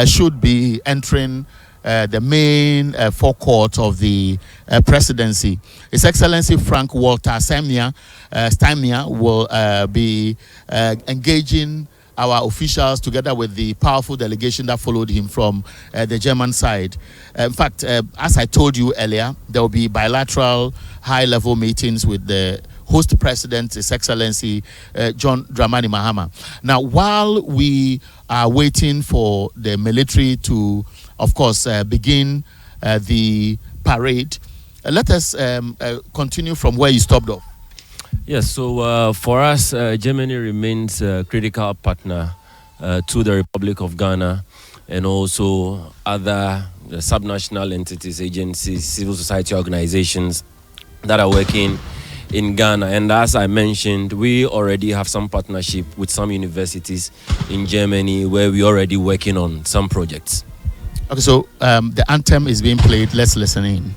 should be entering the main forecourt of the presidency. His Excellency Frank Walter Steinmeier will be engaging our officials together with the powerful delegation that followed him from the German side. In fact, as I told you earlier, there will be bilateral high-level meetings with the host president, His Excellency John Dramani Mahama. Now, while we are waiting for the military to, of course, begin the parade, let us continue from where you stopped off. Yes, so for us, Germany remains a critical partner to the Republic of Ghana and also other subnational entities, agencies, civil society organizations that are working in Ghana. And as I mentioned, we already have some partnership with some universities in Germany where we're already working on some projects. Okay, so the anthem is being played. Let's listen in.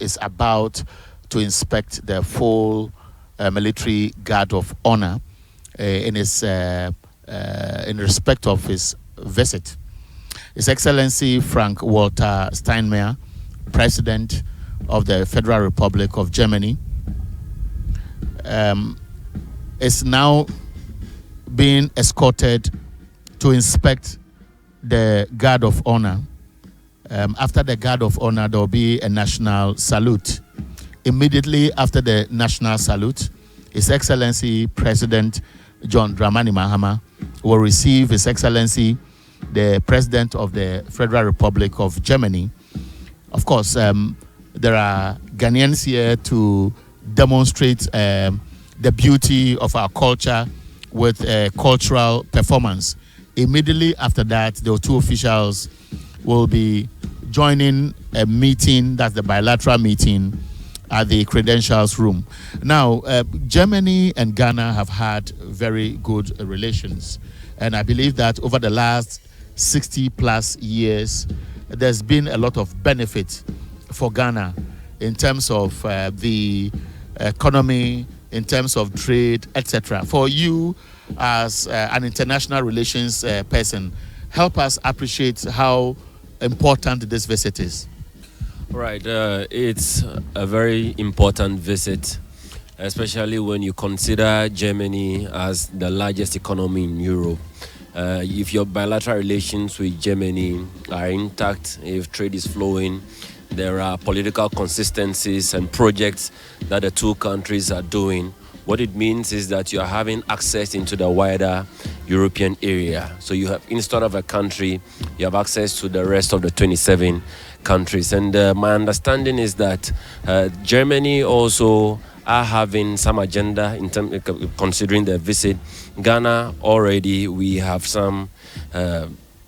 Is about to inspect the full military guard of honor in respect of his visit. His Excellency Frank Walter Steinmeier, President of the Federal Republic of Germany, is now being escorted to inspect the Guard of Honor. After the Guard of Honor, there will be a national salute. Immediately after the national salute, His Excellency President John Dramani Mahama will receive His Excellency the President of the Federal Republic of Germany. Of course, there are Ghanaians here to demonstrate the beauty of our culture with cultural performance. Immediately after that, the two officials will be joining a meeting, that's the bilateral meeting, at the credentials room. Now, Germany and Ghana have had very good relations. And I believe that over the last 60 plus years, there's been a lot of benefit for Ghana in terms of the economy, in terms of trade, etc. For you as an international relations person, help us appreciate how important this visit is. Right, it's a very important visit, especially when you consider Germany as the largest economy in Europe. If your bilateral relations with Germany are intact, if trade is flowing, there are political consistencies and projects that the two countries are doing. What it means is that you are having access into the wider European area. So you have, instead of a country, you have access to the rest of the 27 countries. And my understanding is that Germany also are having some agenda in terms considering their visit. Ghana already, we have some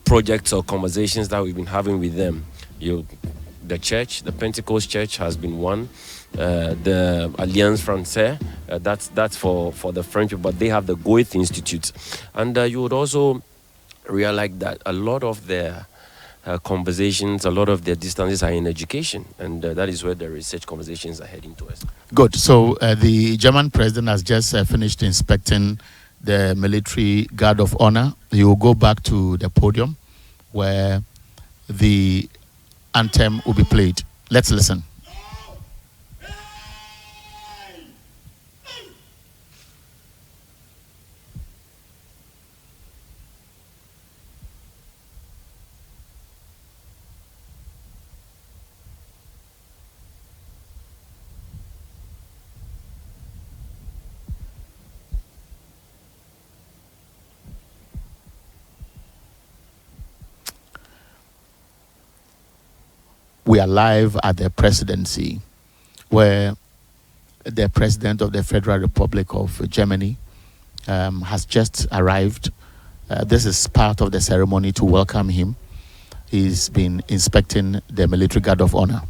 projects or conversations that we've been having with them. The church, the Pentecost Church has been one. The Alliance Française, that's for the French, but they have the Goethe Institute. And you would also realize that a lot of their conversations, a lot of their distances are in education, and that is where the research conversations are heading towards. Good. So the German president has just finished inspecting the military guard of honor. He will go back to the podium where the anthem will be played. Let's listen. We are live at the presidency where the president of the Federal Republic of Germany has just arrived. This is part of the ceremony to welcome him. He's been inspecting the military guard of honor.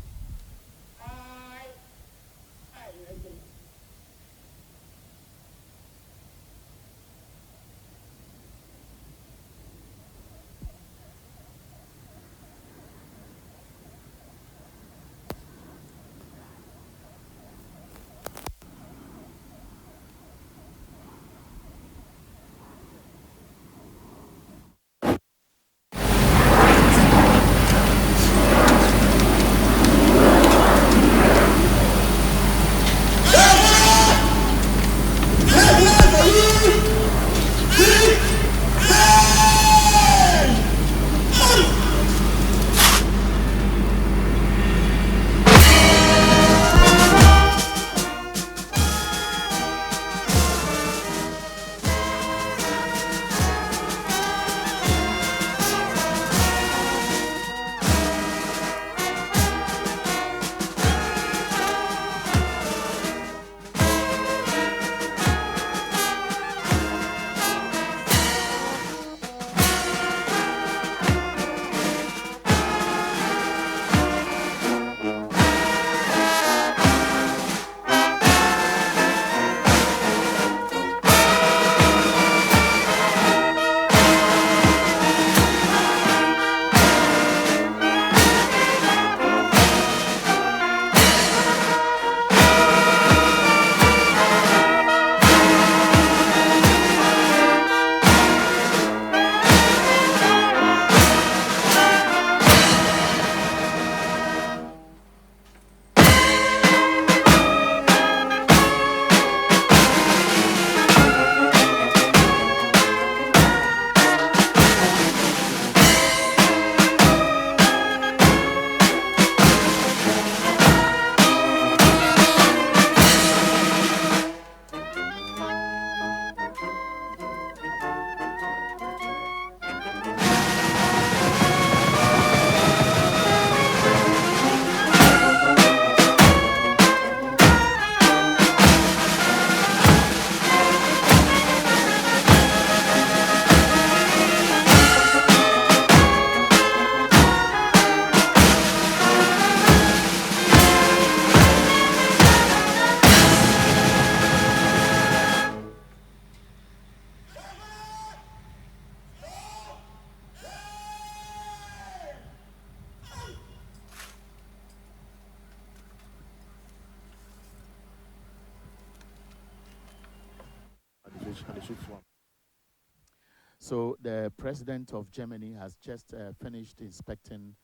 So the president of Germany has just finished inspecting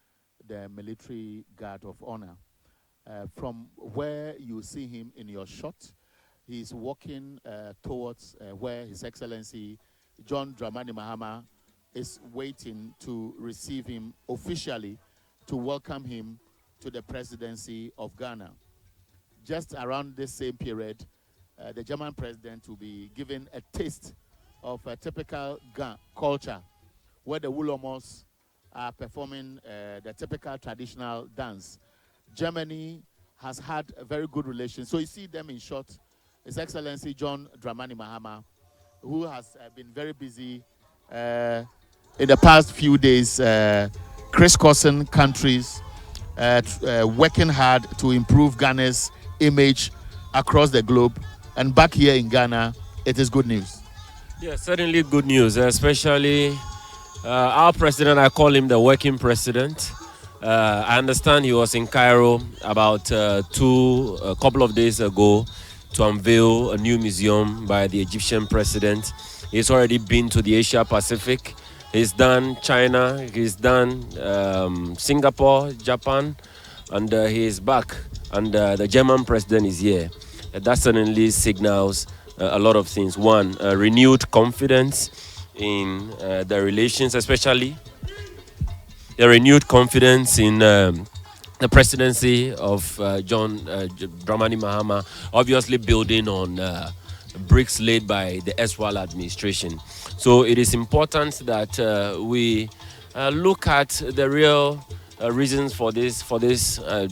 the military guard of honor. From where you see him in your shot, he's walking towards where His Excellency John Dramani Mahama is waiting to receive him officially to welcome him to the presidency of Ghana. Just around this same period, the German president will be given a taste of a typical Ghana culture, where the Wulomos are performing the typical traditional dance. Germany has had a very good relation. So you see them in short, His Excellency John Dramani Mahama, who has been very busy in the past few days, crisscrossing countries, working hard to improve Ghana's image across the globe. And back here in Ghana, it is good news. Yeah, certainly good news, especially our president. I call him the working president. I understand he was in Cairo about a couple of days ago to unveil a new museum by the Egyptian president. He's already been to the Asia Pacific. He's done China, he's done Singapore, Japan, and he's back. And the German president is here. That certainly signals a lot of things. One, renewed confidence in the relations, especially the renewed confidence in the presidency of John Dramani Mahama, obviously building on bricks laid by the erstwhile administration. So it is important that we look at the real reasons for this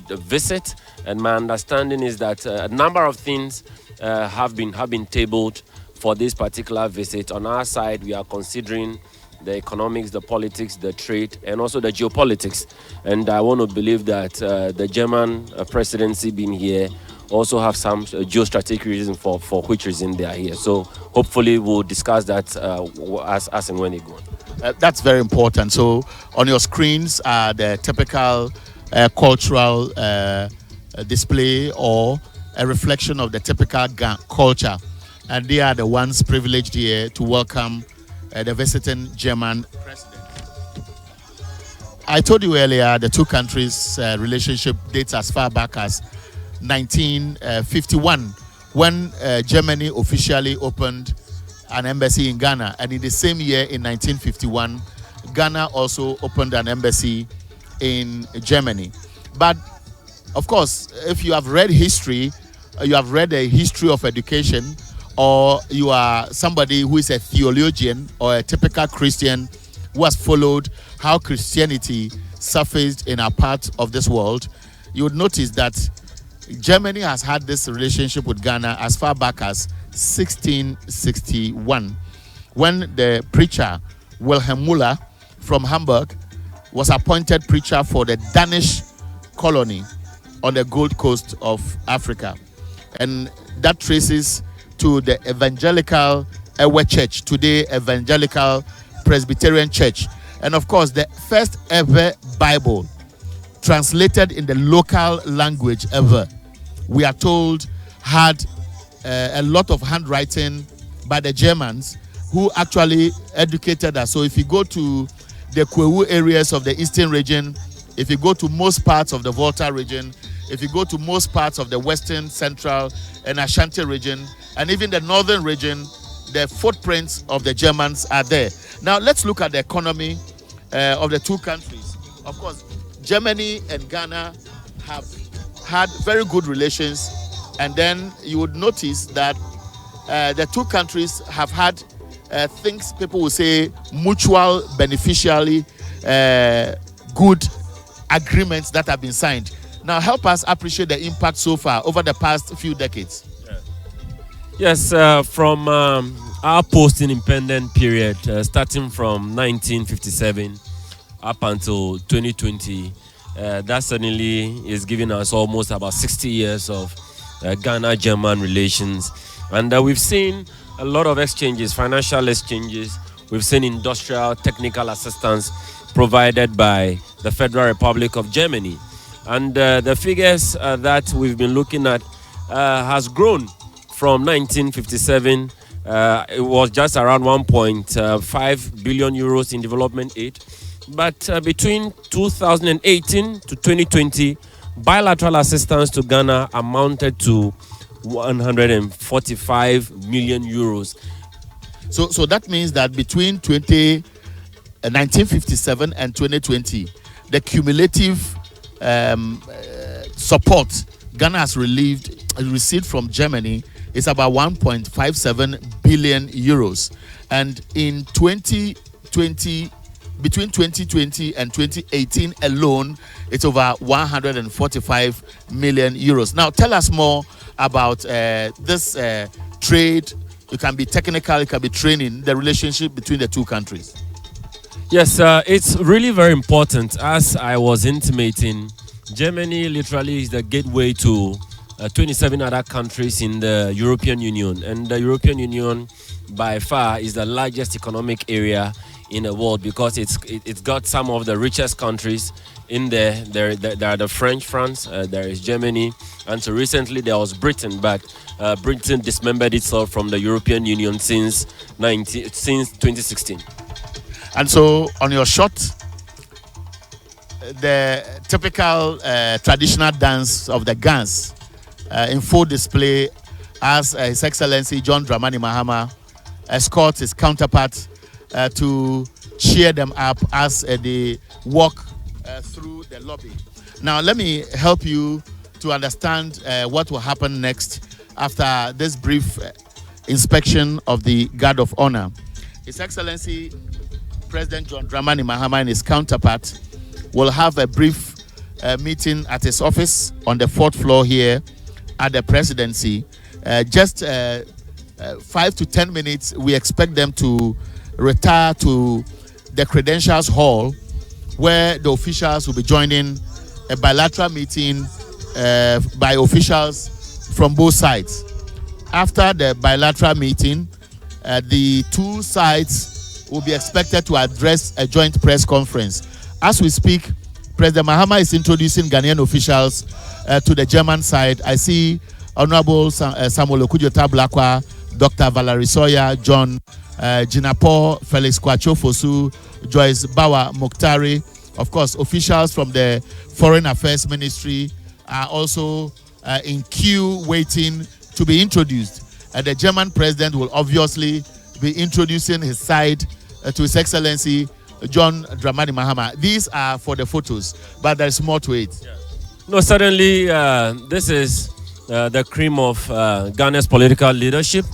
visit. And my understanding is that a number of things have been tabled for this particular visit. On our side, we are considering the economics, the politics, the trade, and also the geopolitics. And I want to believe that the German presidency being here also have some geostrategic reasons for which reason they are here. So hopefully we'll discuss that as and when they go on. That's very important. So on your screens are the typical cultural display or a reflection of the typical culture. And they are the ones privileged here to welcome the visiting German president. I told you earlier the two countries' relationship dates as far back as 1951, when Germany officially opened an embassy in Ghana. And in the same year, in 1951, Ghana also opened an embassy in Germany. But of course, if you have read history, you have read a history of education, or you are somebody who is a theologian or a typical Christian who has followed how Christianity surfaced in our part of this world, you would notice that Germany has had this relationship with Ghana as far back as 1661, when the preacher Wilhelm Müller from Hamburg was appointed preacher for the Danish colony on the Gold Coast of Africa. And that traces to the Evangelical Ewe Church, today Evangelical Presbyterian Church. And of course, the first ever Bible translated in the local language ever, we are told, had a lot of handwriting by the Germans who actually educated us. So if you go to the Kwewu areas of the eastern region, if you go to most parts of the Volta region, if you go to most parts of the western, central, and Ashanti region, and even the northern region, the footprints of the Germans are there. Now let's look at the economy of the two countries. Of course, Germany and Ghana have had very good relations, and then you would notice that the two countries have had things people will say mutual beneficially good agreements that have been signed. Now help us appreciate the impact so far over the past few decades. Yes, from our post-independent period, starting from 1957 up until 2020, that certainly is giving us almost about 60 years of Ghana-German relations. And we've seen a lot of exchanges, financial exchanges. We've seen industrial technical assistance provided by the Federal Republic of Germany. And the figures that we've been looking at has grown from 1957 It was just around 1.5 billion euros in development aid. But between 2018 to 2020, bilateral assistance to Ghana amounted to 145 million euros. So that means that between 1957 and 2020, the cumulative support Ghana has received from Germany is about 1.57 billion euros. And in 2020, between 2020 and 2018 alone, it's over 145 million euros. Now, tell us more about this trade. It can be technical, it can be training, the relationship between the two countries. Yes, it's really very important. As I was intimating, Germany literally is the gateway to 27 other countries in the European Union. And the European Union, by far, is the largest economic area in the world because it's got some of the richest countries in there. There are the France, there is Germany, and so recently there was Britain, but Britain dismembered itself from the European Union since 2016. And so on your shot, the typical traditional dance of the Gans in full display as His Excellency John Dramani Mahama escorts his counterpart to cheer them up as they walk through the lobby. Now, let me help you to understand what will happen next after this brief inspection of the Guard of Honor. His Excellency President John Dramani Mahama and his counterpart will have a brief meeting at his office on the 4th floor here at the presidency. Just 5 to 10 minutes, we expect them to retire to the Credentials Hall, where the officials will be joining a bilateral meeting by officials from both sides. After the bilateral meeting, the two sides will be expected to address a joint press conference. As we speak, President Mahama is introducing Ghanaian officials to the German side. I see Honorable Samuel Okudzeto-Ablakwa, Dr. Valerie Sawyer, John Jinapor, Felix Kwacho-Fosu, Joyce Bawa Mokhtari. Of course, officials from the Foreign Affairs Ministry are also in queue waiting to be introduced. The German president will obviously be introducing his side to His Excellency John Dramani Mahama. These are for the photos, but there's more to it. Yeah. No, certainly this is the cream of Ghana's political leadership.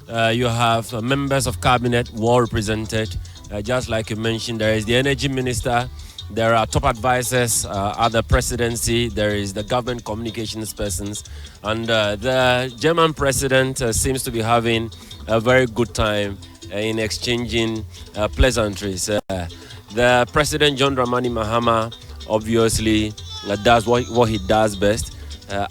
You have members of cabinet well represented. Just like you mentioned, there is the energy minister, there are top advisors at the presidency, there is the government communications persons, and the German president seems to be having a very good time in exchanging pleasantries. The President John Dramani Mahama obviously does what he does best,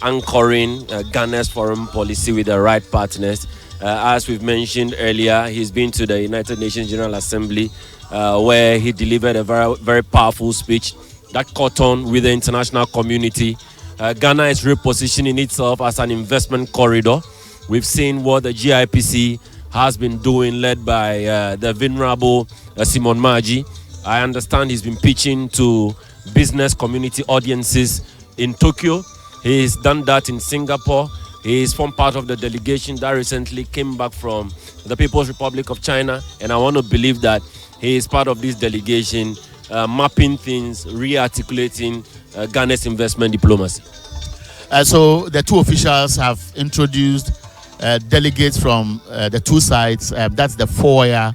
anchoring Ghana's foreign policy with the right partners. As we've mentioned earlier, he's been to the United Nations General Assembly where he delivered a very, very powerful speech that caught on with the international community. Ghana is repositioning itself as an investment corridor. We've seen what the GIPC has been doing, led by the venerable Simon Maji. I understand he's been pitching to business community audiences in Tokyo. He's done that in Singapore. He's formed part of the delegation that recently came back from the People's Republic of China. And I want to believe that he is part of this delegation, mapping things, re-articulating Ghana's investment diplomacy. So the two officials have introduced delegates from the two sides. That's the foyer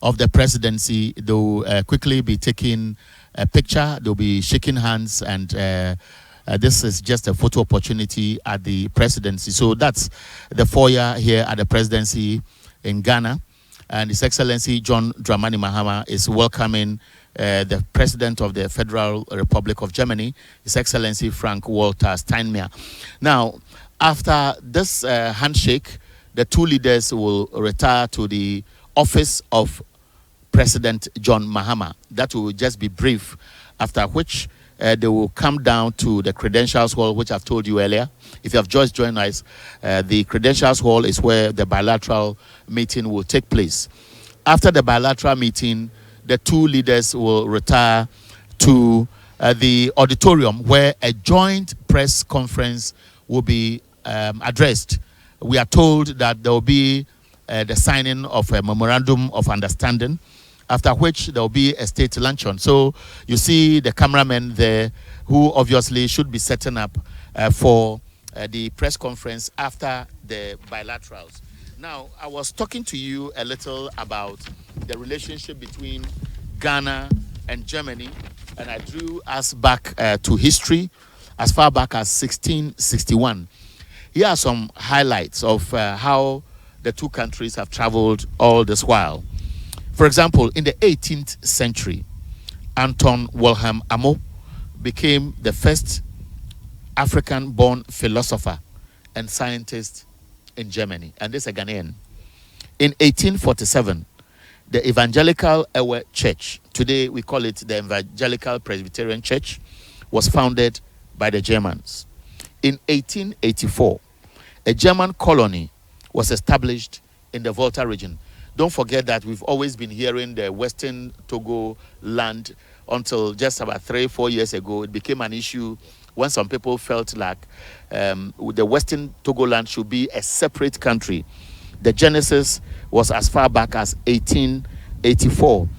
of the presidency. They'll quickly be taking a picture. They'll be shaking hands, and this is just a photo opportunity at the presidency. So that's the foyer here at the presidency in Ghana. And His Excellency John Dramani Mahama is welcoming the President of the Federal Republic of Germany, His Excellency Frank-Walter Steinmeier. Now, after this handshake, the two leaders will retire to the office of President John Mahama. That will just be brief, after which they will come down to the Credentials Hall, which I've told you earlier. If you have just joined us, the Credentials Hall is where the bilateral meeting will take place. After the bilateral meeting, the two leaders will retire to the auditorium where a joint press conference will be addressed. We are told that there will be the signing of a memorandum of understanding, after which there will be a state luncheon. So you see the cameramen there who obviously should be setting up for the press conference after the bilaterals. Now, I was talking to you a little about the relationship between Ghana and Germany, and I drew us back to history as far back as 1661. Here are some highlights of how the two countries have traveled all this while. For example, in the 18th century, Anton Wilhelm Amo became the first African-born philosopher and scientist in Germany, and this is a Ghanaian. In 1847, the Evangelical Ewe Church, today we call it the Evangelical Presbyterian Church, was founded by the Germans. In 1884, a German colony was established in the Volta region. Don't forget that we've always been hearing the Western Togo land until just about 3-4 years ago. It became an issue when some people felt like the Western Togo land should be a separate country. The genesis was as far back as 1884,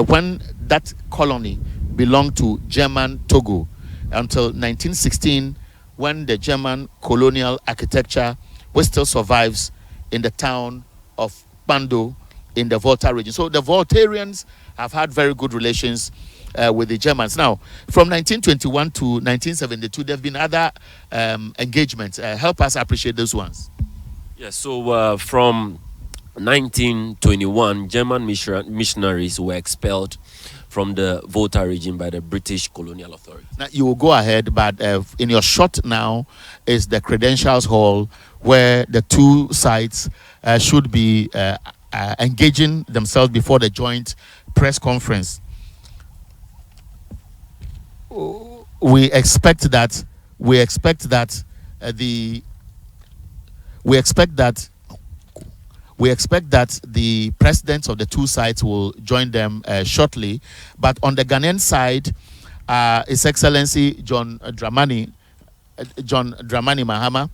when that colony belonged to German Togo, until 1916, when the German colonial architecture, which still survives in the town of Bando in the Volta region. So the Voltarians have had very good relations with the Germans. Now, from 1921 to 1972, there have been other engagements. Help us appreciate those ones. Yes, so from 1921, German missionaries were expelled from the Volta region by the British colonial authority. Now, you will go ahead, but in your shot now is the Credentials Hall, where the two sides should be engaging themselves before the joint press conference. We expect that the presidents of the two sides will join them shortly. But on the Ghanaian side, His Excellency John Dramani Mahama,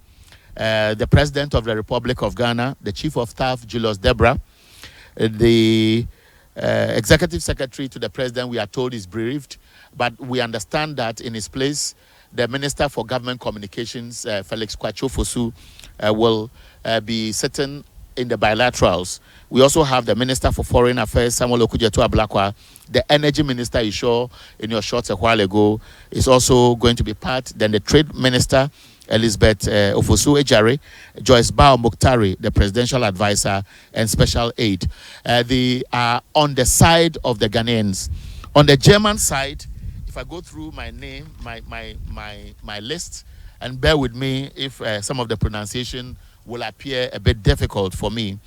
the President of the Republic of Ghana, the Chief of Staff Julius Debra, the Executive Secretary to the President, we are told, is bereaved, but we understand that in his place, the Minister for Government Communications, Felix Kwacho Fosu, will be sitting in the bilaterals. We also have the Minister for Foreign Affairs, Samuel Okudzeto Ablakwa. The Energy Minister, you saw in your shots a while ago, is also going to be part. Then the Trade Minister, Elizabeth Ofosu Ejare, Joyce Bao Mukhtari, the Presidential Advisor and Special Aide. They are on the side of the Ghanaians. On the German side, if I go through my name, my list, and bear with me if some of the pronunciation will appear a bit difficult for me.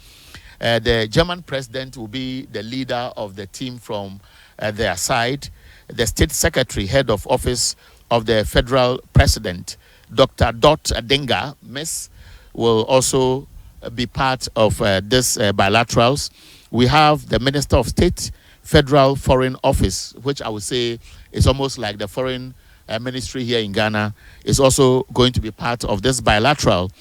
The German president will be the leader of the team from their side. The State Secretary, Head of Office of the Federal President, Dr. Dot Adenga, Miss, will also be part of this bilaterals. We have the Minister of State, Federal Foreign Office, which I would say is almost like the foreign ministry here in Ghana, is also going to be part of this bilateral.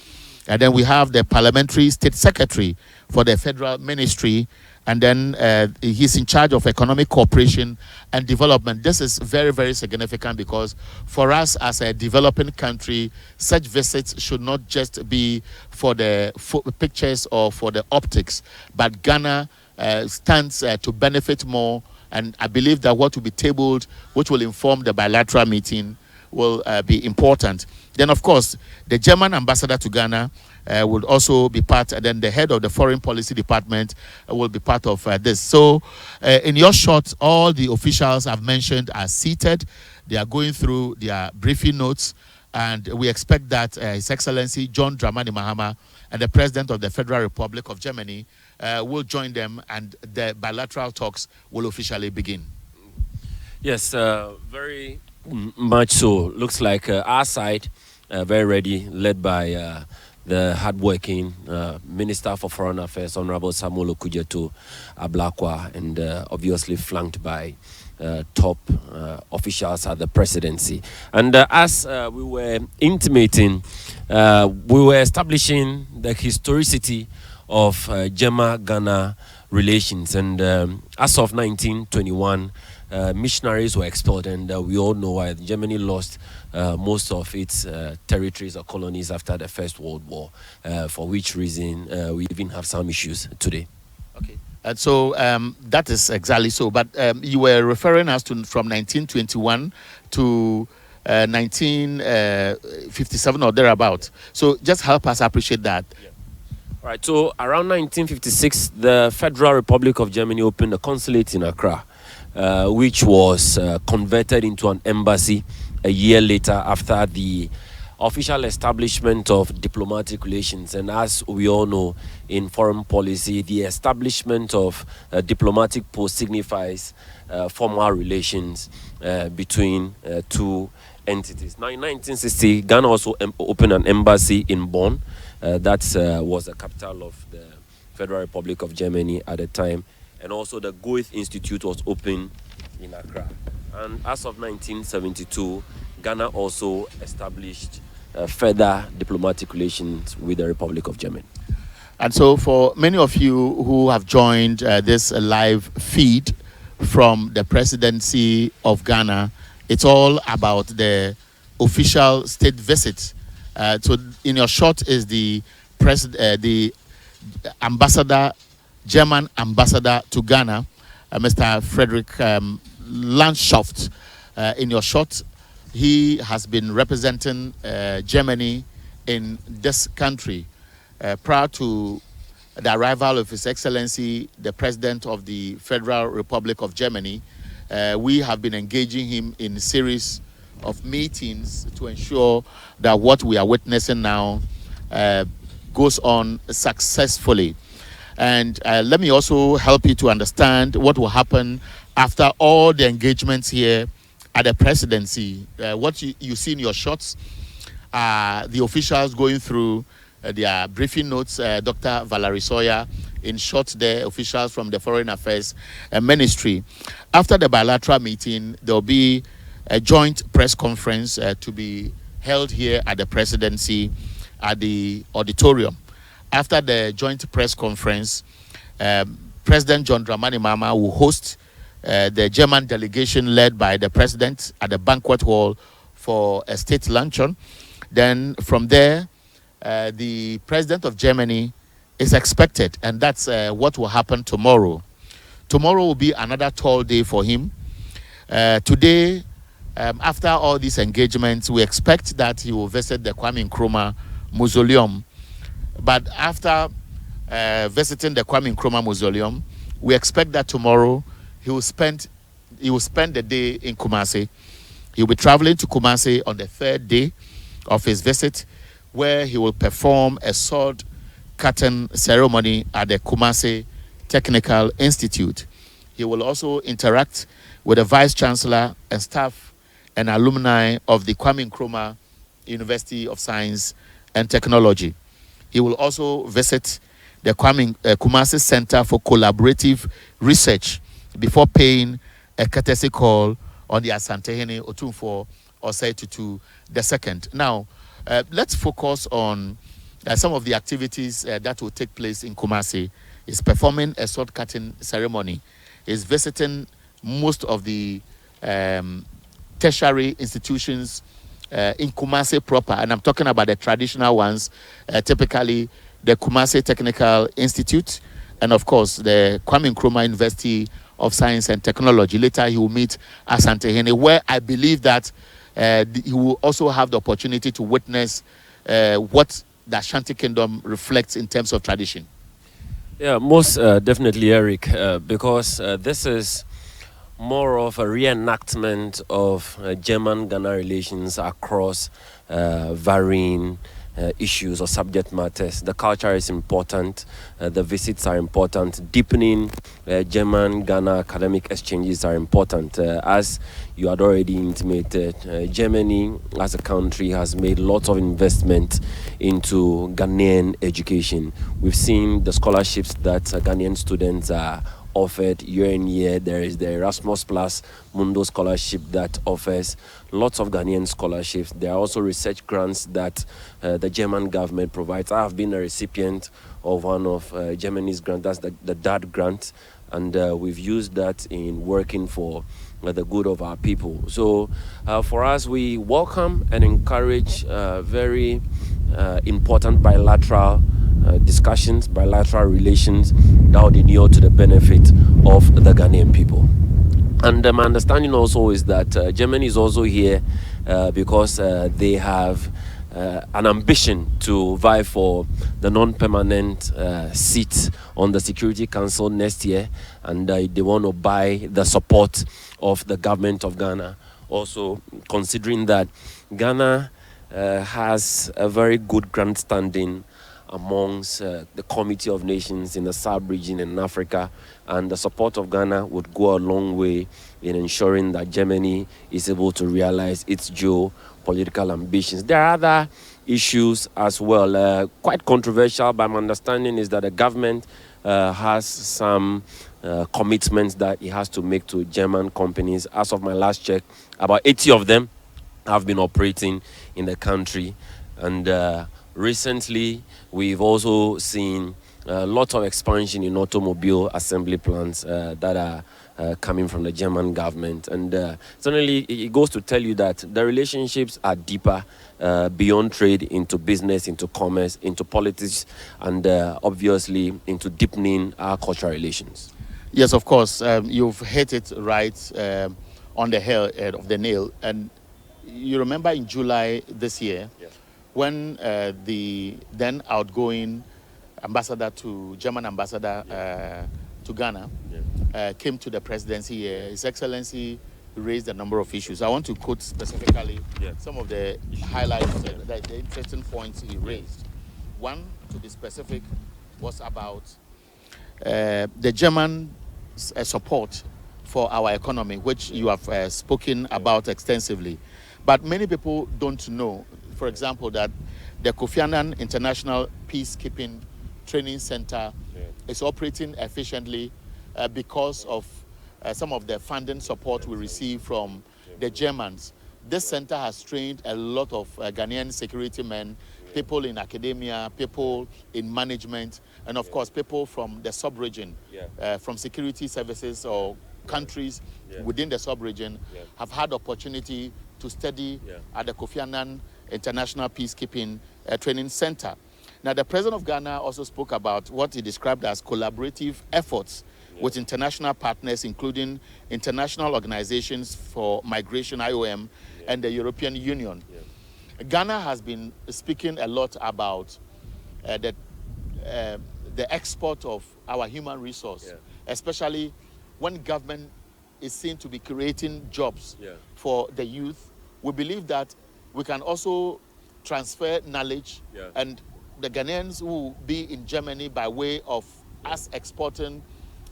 And then we have the Parliamentary State Secretary for the Federal Ministry, and then he's in charge of economic cooperation and development. This is very, very significant because for us as a developing country, such visits should not just be for the pictures or for the optics, but Ghana stands to benefit more. And I believe that what will be tabled, which will inform the bilateral meeting, will be important. Then, of course, the German ambassador to Ghana would also be part, and then the head of the Foreign Policy Department will be part of this. So, in your short, all the officials I've mentioned are seated. They are going through their briefing notes, and we expect that His Excellency John Dramani Mahama and the President of the Federal Republic of Germany will join them, and the bilateral talks will officially begin. Yes, very Much so. Looks like our side very ready, led by the hardworking Minister for Foreign Affairs, Honorable Samuel Okudzeto Ablakwa, and obviously flanked by top officials at the presidency. And as we were intimating, we were establishing the historicity of German-Ghana relations. And as of 1921, missionaries were expelled, and we all know why. Germany lost most of its territories or colonies after the First World War, for which reason we even have some issues today. Okay. And so that is exactly so. But you were referring us to from 1921 to 1957 or thereabout. So just help us appreciate that. Yeah. All right. So around 1956, the Federal Republic of Germany opened a consulate in Accra, which was converted into an embassy a year later after the official establishment of diplomatic relations. And as we all know, in foreign policy, the establishment of diplomatic post signifies formal relations between two entities. Now, in 1960, Ghana also opened an embassy in Bonn. That was the capital of the Federal Republic of Germany at the time. And also the Goethe Institute was opened in Accra. And as of 1972, Ghana also established further diplomatic relations with the Republic of Germany. And so for many of you who have joined this live feed from the presidency of Ghana, it's all about the official state visit. So in your shot is the ambassador, German ambassador to Ghana, Mr. Frederick Landschaft. In your shot, he has been representing Germany in this country. Prior to the arrival of His Excellency, the President of the Federal Republic of Germany, we have been engaging him in a series of meetings to ensure that what we are witnessing now goes on successfully. And let me also help you to understand what will happen after all the engagements here at the presidency. What you see in your shots are the officials going through their briefing notes. Dr. Valerie Sawyer, in short, the officials from the Foreign Affairs Ministry. After the bilateral meeting, there will be a joint press conference to be held here at the presidency at the auditorium. After the joint press conference, President John Dramani Mahama will host the German delegation led by the president at the banquet hall for a state luncheon. Then from there, the president of Germany is expected, and that's what will happen tomorrow. Tomorrow will be another tall day for him. Today, after all these engagements, we expect that he will visit the Kwame Nkrumah Mausoleum. But after visiting the Kwame Nkrumah Mausoleum, we expect that tomorrow he will spend the day in Kumasi. He will be traveling to Kumasi on the third day of his visit, where he will perform a sword cutting ceremony at the Kumasi Technical Institute. He will also interact with the Vice Chancellor and staff and alumni of the Kwame Nkrumah University of Science and Technology. He will also visit the Kumasi Center for Collaborative Research before paying a courtesy call on the Asantehene Otumfuo Osei Tutu II. Now, let's focus on some of the activities that will take place in Kumasi. He's performing a sword cutting ceremony. He's visiting most of the tertiary institutions in Kumasi proper, and I'm talking about the traditional ones, typically the Kumasi Technical Institute, and of course the Kwame Nkrumah University of Science and Technology. Later he will meet Asantehene, where I believe that he will also have the opportunity to witness what the Ashanti Kingdom reflects in terms of tradition. Yeah, most definitely, Eric, because this is more of a reenactment of German-Ghana relations across varying issues or subject matters. The culture is important, the visits are important, deepening German-Ghana academic exchanges are important. As you had already intimated, Germany as a country has made lots of investment into Ghanaian education. We've seen the scholarships that Ghanaian students are offered year in year. There is the Erasmus Plus Mundo scholarship that offers lots of Ghanaian scholarships. There are also research grants that the German government provides. I have been a recipient of one of Germany's grants, that's the DAD grant, and we've used that in working for the good of our people. So for us, we welcome and encourage very important bilateral discussions, bilateral relations that would inure to the benefit of the Ghanaian people. And my understanding also is that Germany is also here because they have an ambition to vie for the non-permanent seat on the Security Council next year, and they want to buy the support of the government of Ghana. Also, considering that Ghana has a very good grandstanding amongst the Committee of Nations in the sub-region in Africa, and the support of Ghana would go a long way in ensuring that Germany is able to realize its geopolitical ambitions. There are other issues as well, quite controversial, but my understanding is that the government has some commitments that it has to make to German companies. As of my last check, about 80 of them have been operating in the country, and recently we've also seen a lot of expansion in automobile assembly plants that are coming from the German government. And certainly it goes to tell you that the relationships are deeper beyond trade, into business, into commerce, into politics, and obviously into deepening our cultural relations. Yes, of course. You've hit it right on the head of the nail. And you remember in July this year, when the then outgoing German ambassador to Ghana came to the presidency here, His Excellency raised a number of issues. I want to quote specifically some of the highlights, the interesting points he raised. One, to be specific, was about the German support for our economy, which you have spoken about extensively. But many people don't know, for example, that the Kofi Annan International Peacekeeping Training Center is operating efficiently because of some of the funding support we receive from the Germans. This center has trained a lot of Ghanaian security men, people in academia, people in management, and of course people from the sub-region, from security services or countries within the sub-region have had opportunity to study at the Kofi Annan International Peacekeeping Training Center. Now, the President of Ghana also spoke about what he described as collaborative efforts with international partners, including International Organizations for Migration, IOM, and the European Union. Ghana has been speaking a lot about the export of our human resource, especially when government is seen to be creating jobs for the youth. We believe that we can also transfer knowledge, and the Ghanaians who will be in Germany by way of us exporting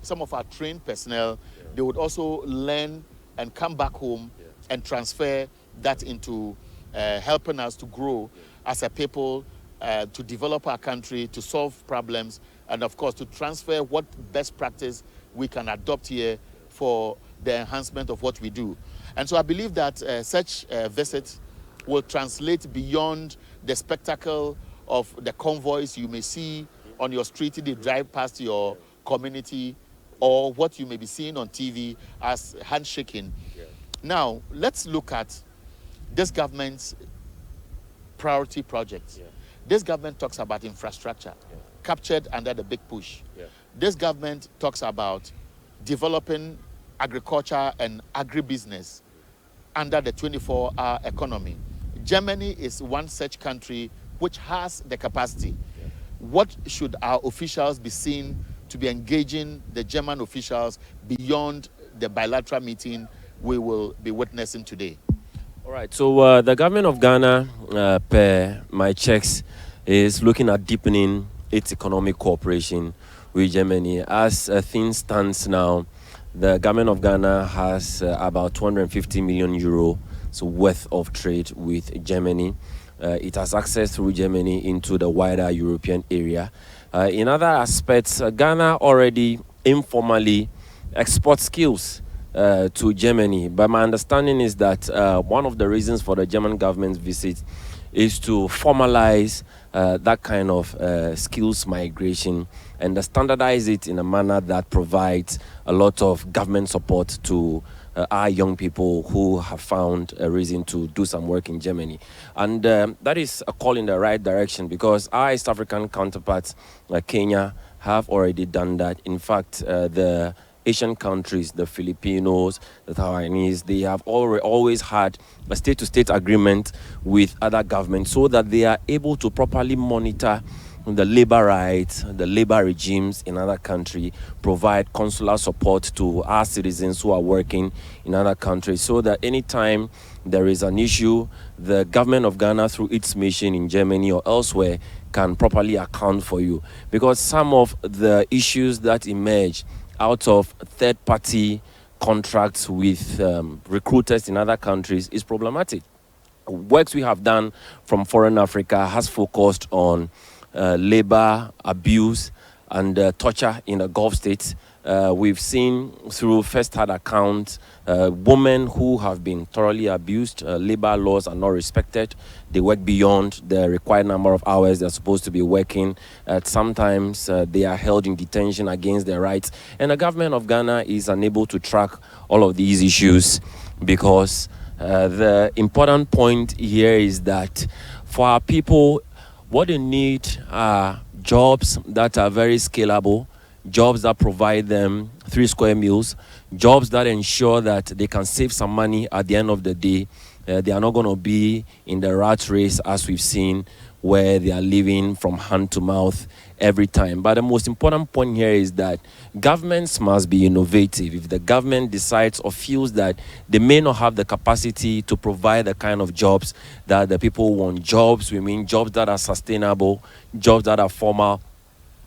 some of our trained personnel, they would also learn and come back home and transfer that into helping us to grow as a people, to develop our country, to solve problems, and of course to transfer what best practice we can adopt here for the enhancement of what we do. And so I believe that such visits will translate beyond the spectacle of the convoys you may see on your street if they drive past your community, or what you may be seeing on TV as handshaking. Now, let's look at this government's priority projects. This government talks about infrastructure, captured under the big push. This government talks about developing agriculture and agribusiness under the 24-hour economy. Germany is one such country which has the capacity. What should our officials be seen to be engaging the German officials beyond the bilateral meeting we will be witnessing today? All right. So the government of Ghana, per my checks, is looking at deepening its economic cooperation with Germany. As things stands now, the government of Ghana has about 250 million euro worth of trade with Germany. It has access through Germany into the wider European area. In other aspects, Ghana already informally exports skills to Germany. But my understanding is that one of the reasons for the German government's visit is to formalize that kind of skills migration and standardize it in a manner that provides a lot of government support to our young people who have found a reason to do some work in Germany. And that is a call in the right direction, because our East African counterparts, like Kenya, have already done that. In fact, the Asian countries, the Filipinos, the Taiwanese, they have always had a state-to-state agreement with other governments so that they are able to properly monitor the labor rights, the labor regimes in other countries, provide consular support to our citizens who are working in other countries, so that anytime there is an issue, the government of Ghana, through its mission in Germany or elsewhere, can properly account for you. Because some of the issues that emerge out of third-party contracts with recruiters in other countries is problematic. Works we have done from Foreign Africa has focused on labor abuse and torture in the Gulf states. We've seen through first-hand accounts women who have been thoroughly abused. Labor laws are not respected. They work beyond the required number of hours they're supposed to be working. Sometimes they are held in detention against their rights. And the government of Ghana is unable to track all of these issues, because the important point here is that for our people, what they need are jobs that are very scalable, jobs that provide them 3 square meals, jobs that ensure that they can save some money at the end of the day. They are not going to be in the rat race, as we've seen, where they are living from hand to mouth every time. But the most important point here is that governments must be innovative. If the government decides or feels that they may not have the capacity to provide the kind of jobs that the people want, jobs, we mean jobs that are sustainable, jobs that are formal,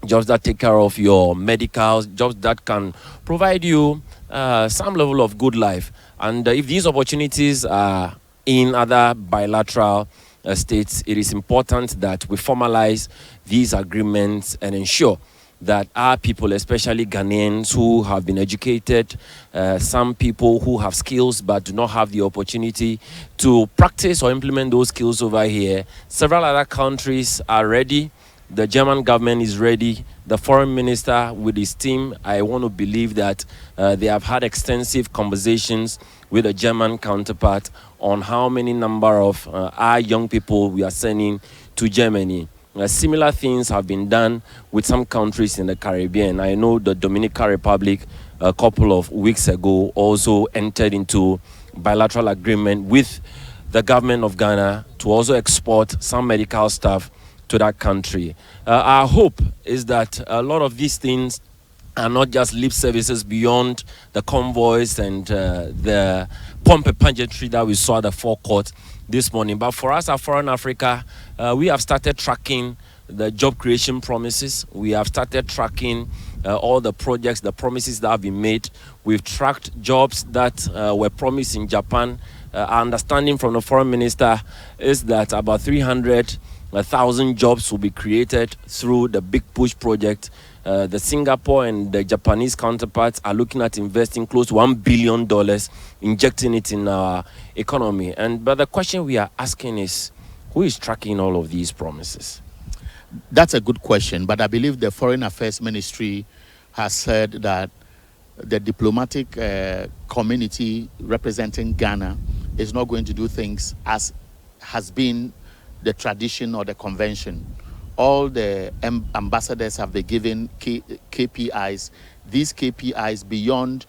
jobs that take care of your medicals, jobs that can provide you some level of good life. And if these opportunities are in other bilateral states, it is important that we formalize these agreements and ensure that our people, especially Ghanaians who have been educated, some people who have skills but do not have the opportunity to practice or implement those skills over here. Several other countries are ready. The German government is ready. The foreign minister with his team, I want to believe that they have had extensive conversations with the German counterpart on how many number of our young people we are sending to Germany. Similar things have been done with some countries in the Caribbean. I know the Dominican Republic a couple of weeks ago also entered into bilateral agreement with the government of Ghana to also export some medical staff to that country. Our hope is that a lot of these things are not just lip services beyond the convoys and the pomp and pageantry that we saw at the forecourt this morning. But for us at Foreign Africa, we have started tracking the job creation promises. We have started tracking all the projects, the promises that have been made. We've tracked jobs that were promised in Japan. Our understanding from the foreign minister is that about 300,000 jobs will be created through the Big Push project. The Singapore and the Japanese counterparts are looking at investing close to $1 billion, injecting it in our economy. But the question we are asking is, who is tracking all of these promises? That's a good question, but I believe the Foreign Affairs Ministry has said that the diplomatic community representing Ghana is not going to do things as has been the tradition or the convention. All the ambassadors have been given KPIs. These KPIs, beyond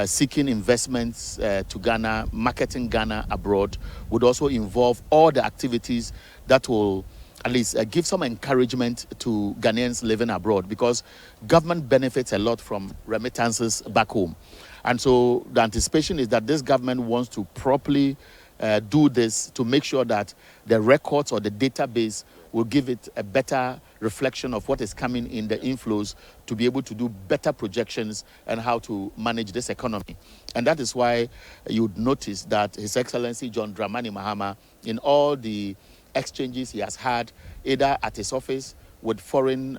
seeking investments to Ghana, marketing Ghana abroad, would also involve all the activities that will at least give some encouragement to Ghanaians living abroad, because government benefits a lot from remittances back home. And so the anticipation is that this government wants to properly do this to make sure that the records or the database will give it a better reflection of what is coming in the inflows to be able to do better projections and how to manage this economy. And that is why you'd notice that His Excellency John Dramani Mahama, in all the exchanges he has had, either at his office with foreign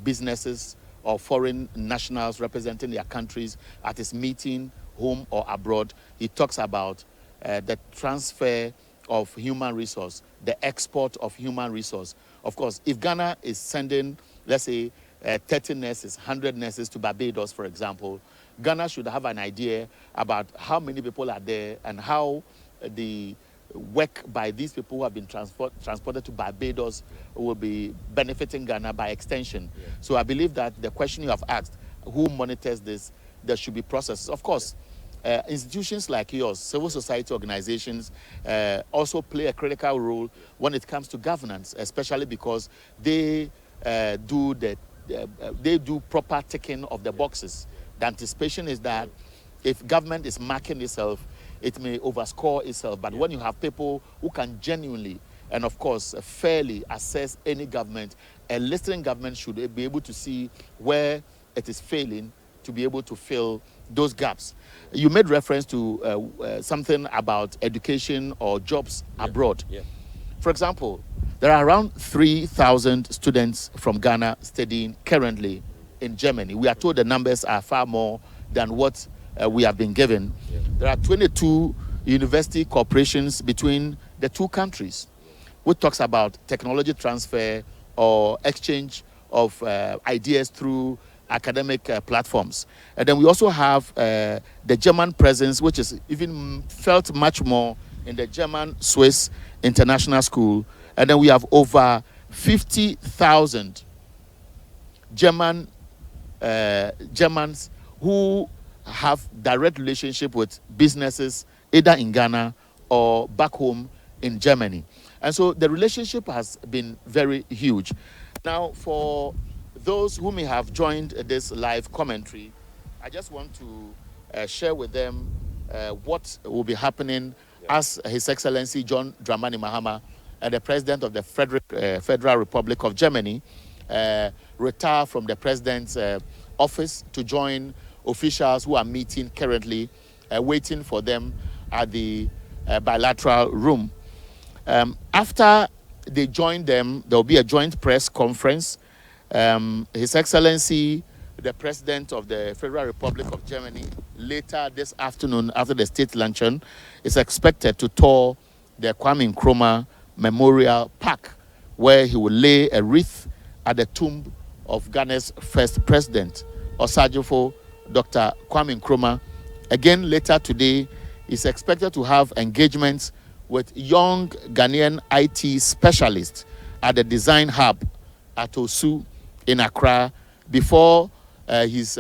businesses or foreign nationals representing their countries, at his meeting, home or abroad, he talks about the transfer of human resource, the export of human resource. Of course, if Ghana is sending, let's say, 30 nurses, 100 nurses to Barbados, for example, Ghana should have an idea about how many people are there and how the work by these people who have been transported to Barbados will be benefiting Ghana by extension. Yeah. So I believe that the question you have asked, who monitors this, there should be processes. Of course, institutions like yours, civil society organizations, also play a critical role when it comes to governance, especially because they do proper ticking of the boxes. The anticipation is that if government is marking itself, it may overscore itself. But when you have people who can genuinely and, of course, fairly assess any government, a listening government should be able to see where it is failing to be able to fill those gaps. You made reference to something about education or jobs abroad. Yeah. For example, there are around 3,000 students from Ghana studying currently in Germany. We are told the numbers are far more than what we have been given. Yeah. There are 22 university cooperations between the two countries, which talks about technology transfer or exchange of ideas through academic platforms. And then we also have the German presence, which is even felt much more in the German-Swiss International School. And then we have over 50,000 Germans who have direct relationship with businesses either in Ghana or back home in Germany. And so the relationship has been very huge. Now, for those who may have joined this live commentary, I just want to share with them what will be happening as His Excellency John Dramani Mahama, the President of the Federal Republic of Germany, retire from the President's office to join officials who are meeting currently, waiting for them at the bilateral room. After they join them, there will be a joint press conference. His Excellency, the President of the Federal Republic of Germany, later this afternoon, after the state luncheon, is expected to tour the Kwame Nkrumah Memorial Park, where he will lay a wreath at the tomb of Ghana's first president, Osagyefo Dr. Kwame Nkrumah. Again, later today, is expected to have engagements with young Ghanaian IT specialists at the Design Hub at Osu in Accra before he's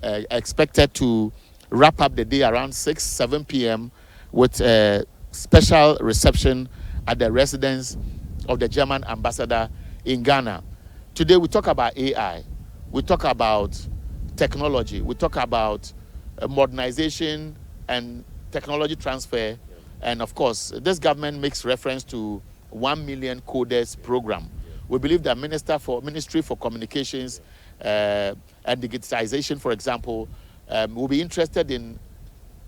expected to wrap up the day around 7 p.m. with a special reception at the residence of the German ambassador in Ghana. Today we talk about AI, we talk about technology, we talk about modernization and technology transfer, and of course this government makes reference to 1 million coders program. We believe that Ministry for Communications and Digitization, for example, will be interested in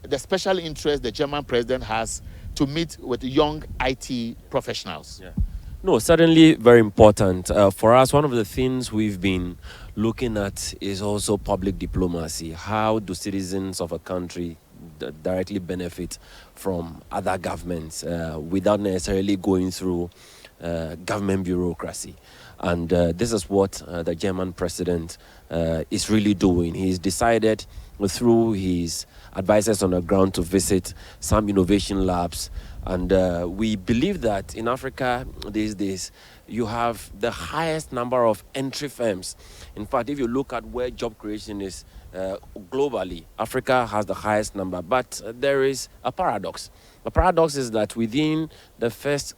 the special interest the German president has to meet with young IT professionals. Yeah. No, certainly very important. For us, one of the things we've been looking at is also public diplomacy. How do citizens of a country directly benefit from other governments without necessarily going through government bureaucracy? And this is what the German president is really doing. He's decided through his advisors on the ground to visit some innovation labs. And we believe that in Africa these days, you have the highest number of entry firms. In fact, if you look at where job creation is globally, Africa has the highest number. But there is a paradox. The paradox is that within the first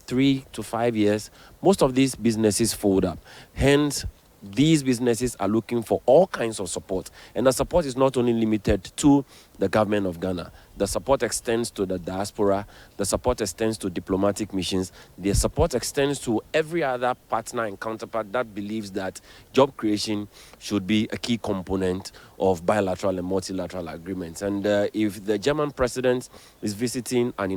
3 to 5 years, most of these businesses fold up. Hence, these businesses are looking for all kinds of support. And the support is not only limited to the government of Ghana. The support extends to the diaspora. The support extends to diplomatic missions. The support extends to every other partner and counterpart that believes that job creation should be a key component of bilateral and multilateral agreements. And if the German president is visiting an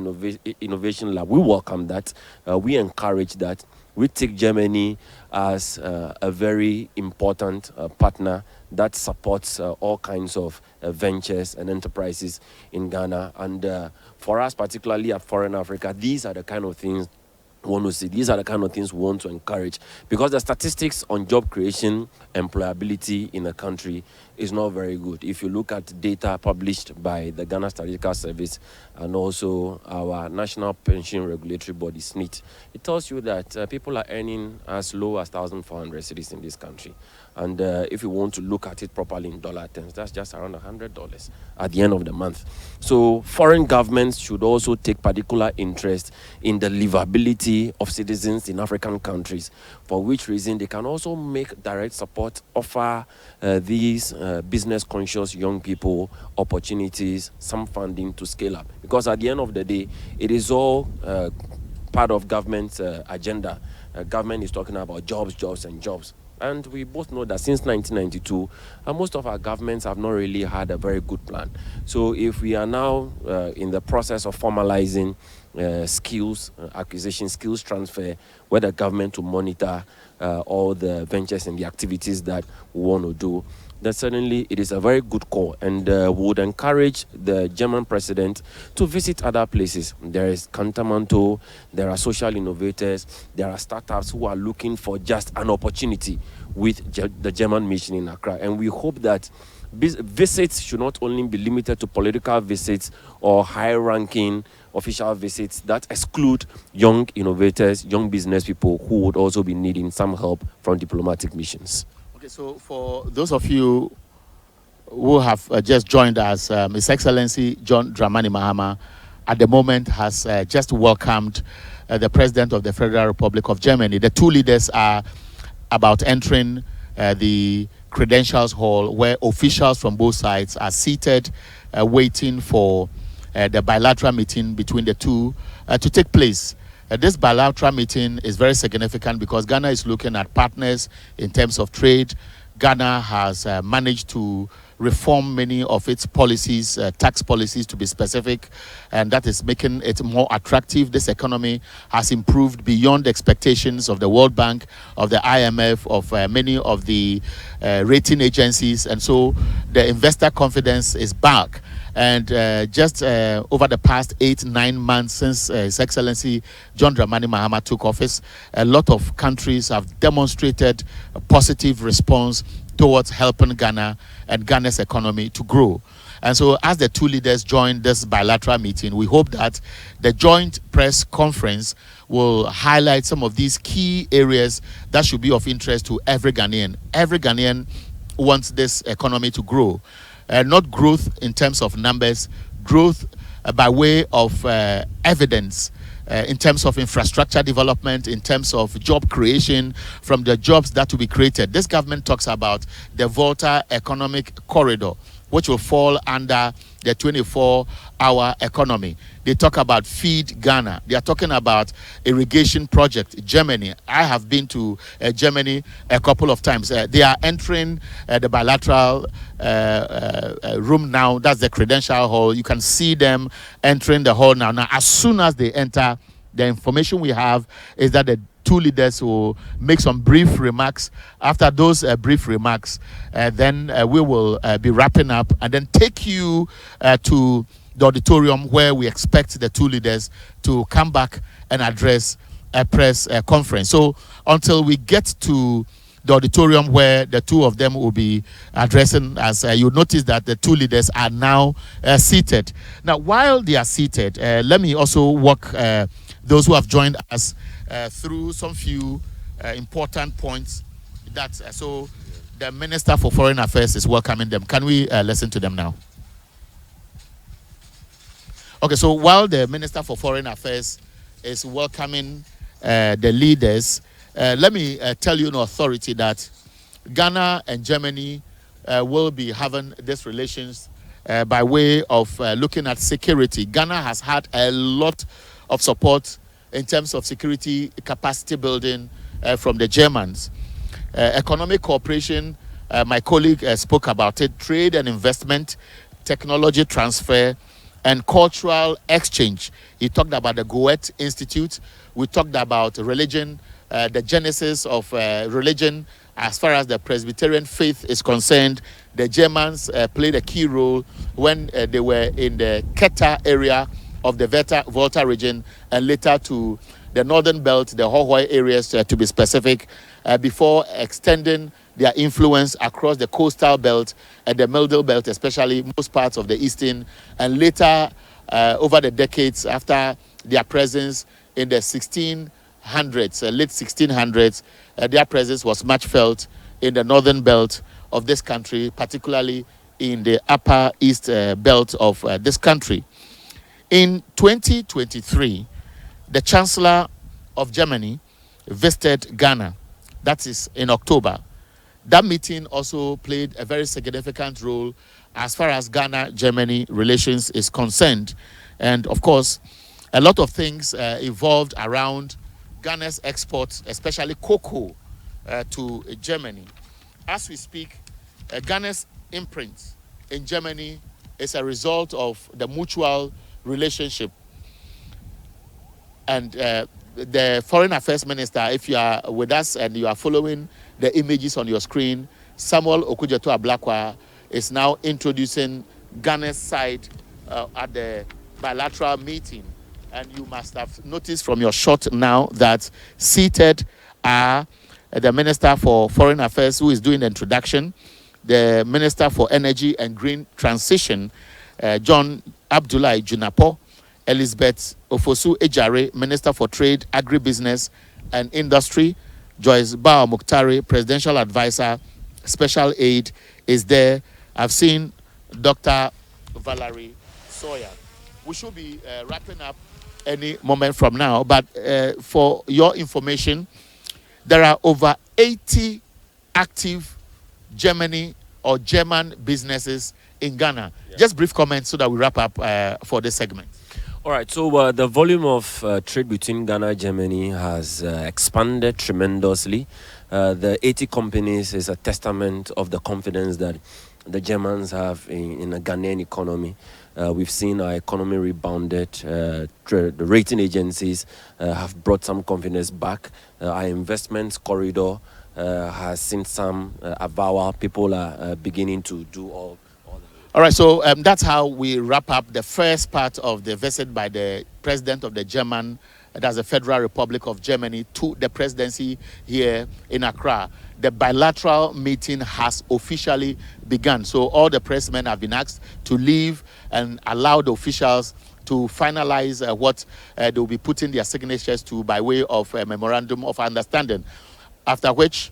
innovation lab, we welcome that. We encourage that. We take Germany as a very important partner that supports all kinds of ventures and enterprises in Ghana. And for us, particularly at Foreign Africa, these are the kind of things we want to see. These are the kind of things we want to encourage, because the statistics on job creation, employability in a country is not very good. If you look at data published by the Ghana Statistical Service and also our National Pension Regulatory Body, SNIT, it tells you that people are earning as low as 1,400 cedis in this country. And if you want to look at it properly in dollar terms, that's just around $100 at the end of the month. So foreign governments should also take particular interest in the livability of citizens in African countries, for which reason they can also make direct support, offer these business-conscious young people opportunities, some funding to scale up. Because at the end of the day, it is all part of government's agenda. Government is talking about jobs, jobs, and jobs. And we both know that since 1992, most of our governments have not really had a very good plan. So if we are now in the process of formalizing skills acquisition, skills transfer, where the government will monitor all the ventures and the activities that we want to do, then certainly it is a very good call, and would encourage the German president to visit other places. There is Cantamanto, there are social innovators, there are startups who are looking for just an opportunity with the German mission in Accra. And we hope that visits should not only be limited to political visits or high-ranking official visits that exclude young innovators, young business people who would also be needing some help from diplomatic missions. Okay, so for those of you who have just joined us, His Excellency John Dramani Mahama at the moment has just welcomed the President of the Federal Republic of Germany. The two leaders are about entering the Credentials Hall, where officials from both sides are seated waiting for the bilateral meeting between the two to take place. This bilateral meeting is very significant because Ghana is looking at partners in terms of trade. Ghana has managed to reform many of its policies, tax policies to be specific, and that is making it more attractive. This economy has improved beyond expectations of the World Bank, of the IMF, of many of the rating agencies, and so the investor confidence is back. And just over the past 8-9 months since His Excellency John Dramani Mahama took office, a lot of countries have demonstrated a positive response towards helping Ghana and Ghana's economy to grow. And so as the two leaders join this bilateral meeting, we hope that the joint press conference will highlight some of these key areas that should be of interest to every Ghanaian. Every Ghanaian wants this economy to grow. Not growth in terms of numbers, growth by way of evidence, in terms of infrastructure development, in terms of job creation, from the jobs that will be created. This government talks about the Volta Economic Corridor, which will fall under the 24-hour economy. They talk about Feed Ghana. They are talking about irrigation project. Germany. I have been to Germany a couple of times. They are entering the bilateral room now. That's the Credential Hall. You can see them entering the hall now. Now, as soon as they enter, the information we have is that the two leaders will make some brief remarks. After those brief remarks, then we will be wrapping up and then take you to the auditorium where we expect the two leaders to come back and address a press conference. So until we get to the auditorium where the two of them will be addressing us, you'll notice that the two leaders are now seated. Now, while they are seated, let me also walk those who have joined us through some few important points that so the Minister for Foreign Affairs is welcoming them. Can we listen to them now? Okay, so while the Minister for Foreign Affairs is welcoming the leaders, let me tell you in authority that Ghana and Germany will be having these relations by way of looking at security. Ghana has had a lot of support in terms of security capacity building from the Germans. Economic cooperation, my colleague spoke about it, trade and investment, technology transfer, and cultural exchange. He talked about the Goethe Institute. We talked about religion, the genesis of religion as far as the Presbyterian faith is concerned. The Germans played a key role when they were in the Quetta area of the Volta region, and later to the northern belt, the Hohoi areas to be specific, before extending their influence across the coastal belt and the middle belt, especially most parts of the eastern, and later over the decades after their presence in the 1600s, late 1600s, their presence was much felt in the northern belt of this country, particularly in the upper east belt of this country. In 2023, the Chancellor of Germany visited Ghana. That is in October. That meeting also played a very significant role as far as Ghana-Germany relations is concerned. And of course, a lot of things evolved around Ghana's exports, especially cocoa, to Germany. As we speak, Ghana's imprint in Germany is a result of the mutual relationship. And the Foreign Affairs Minister, if you are with us and you are following the images on your screen, Samuel Okudzeto-Ablakwa is now introducing Ghana's side at the bilateral meeting. And you must have noticed from your shot now that seated are the Minister for Foreign Affairs, who is doing the introduction, the Minister for Energy and Green Transition, John Abdullahi Junapo, Elizabeth Ofosu-Ejare, Minister for Trade, Agribusiness and Industry, Joyce Bao Muktari, Presidential Advisor, Special Aid, is there. I've seen Dr. Valerie Sawyer. We should be wrapping up any moment from now, but for your information, there are over 80 active German businesses in Ghana. Yeah. Just brief comments so that we wrap up for this segment. All right, so the volume of trade between Ghana and Germany has expanded tremendously. The 80 companies is a testament of the confidence that the Germans have in the Ghanaian economy. We've seen our economy rebounded. The rating agencies have brought some confidence back. Our investments corridor has seen some avowal. People are beginning to do all. All right, so that's how we wrap up the first part of the visit by the president of the German, that's the Federal Republic of Germany, to the presidency here in Accra. The bilateral meeting has officially begun. So all the pressmen have been asked to leave and allow the officials to finalize what they will be putting their signatures to by way of a memorandum of understanding. After which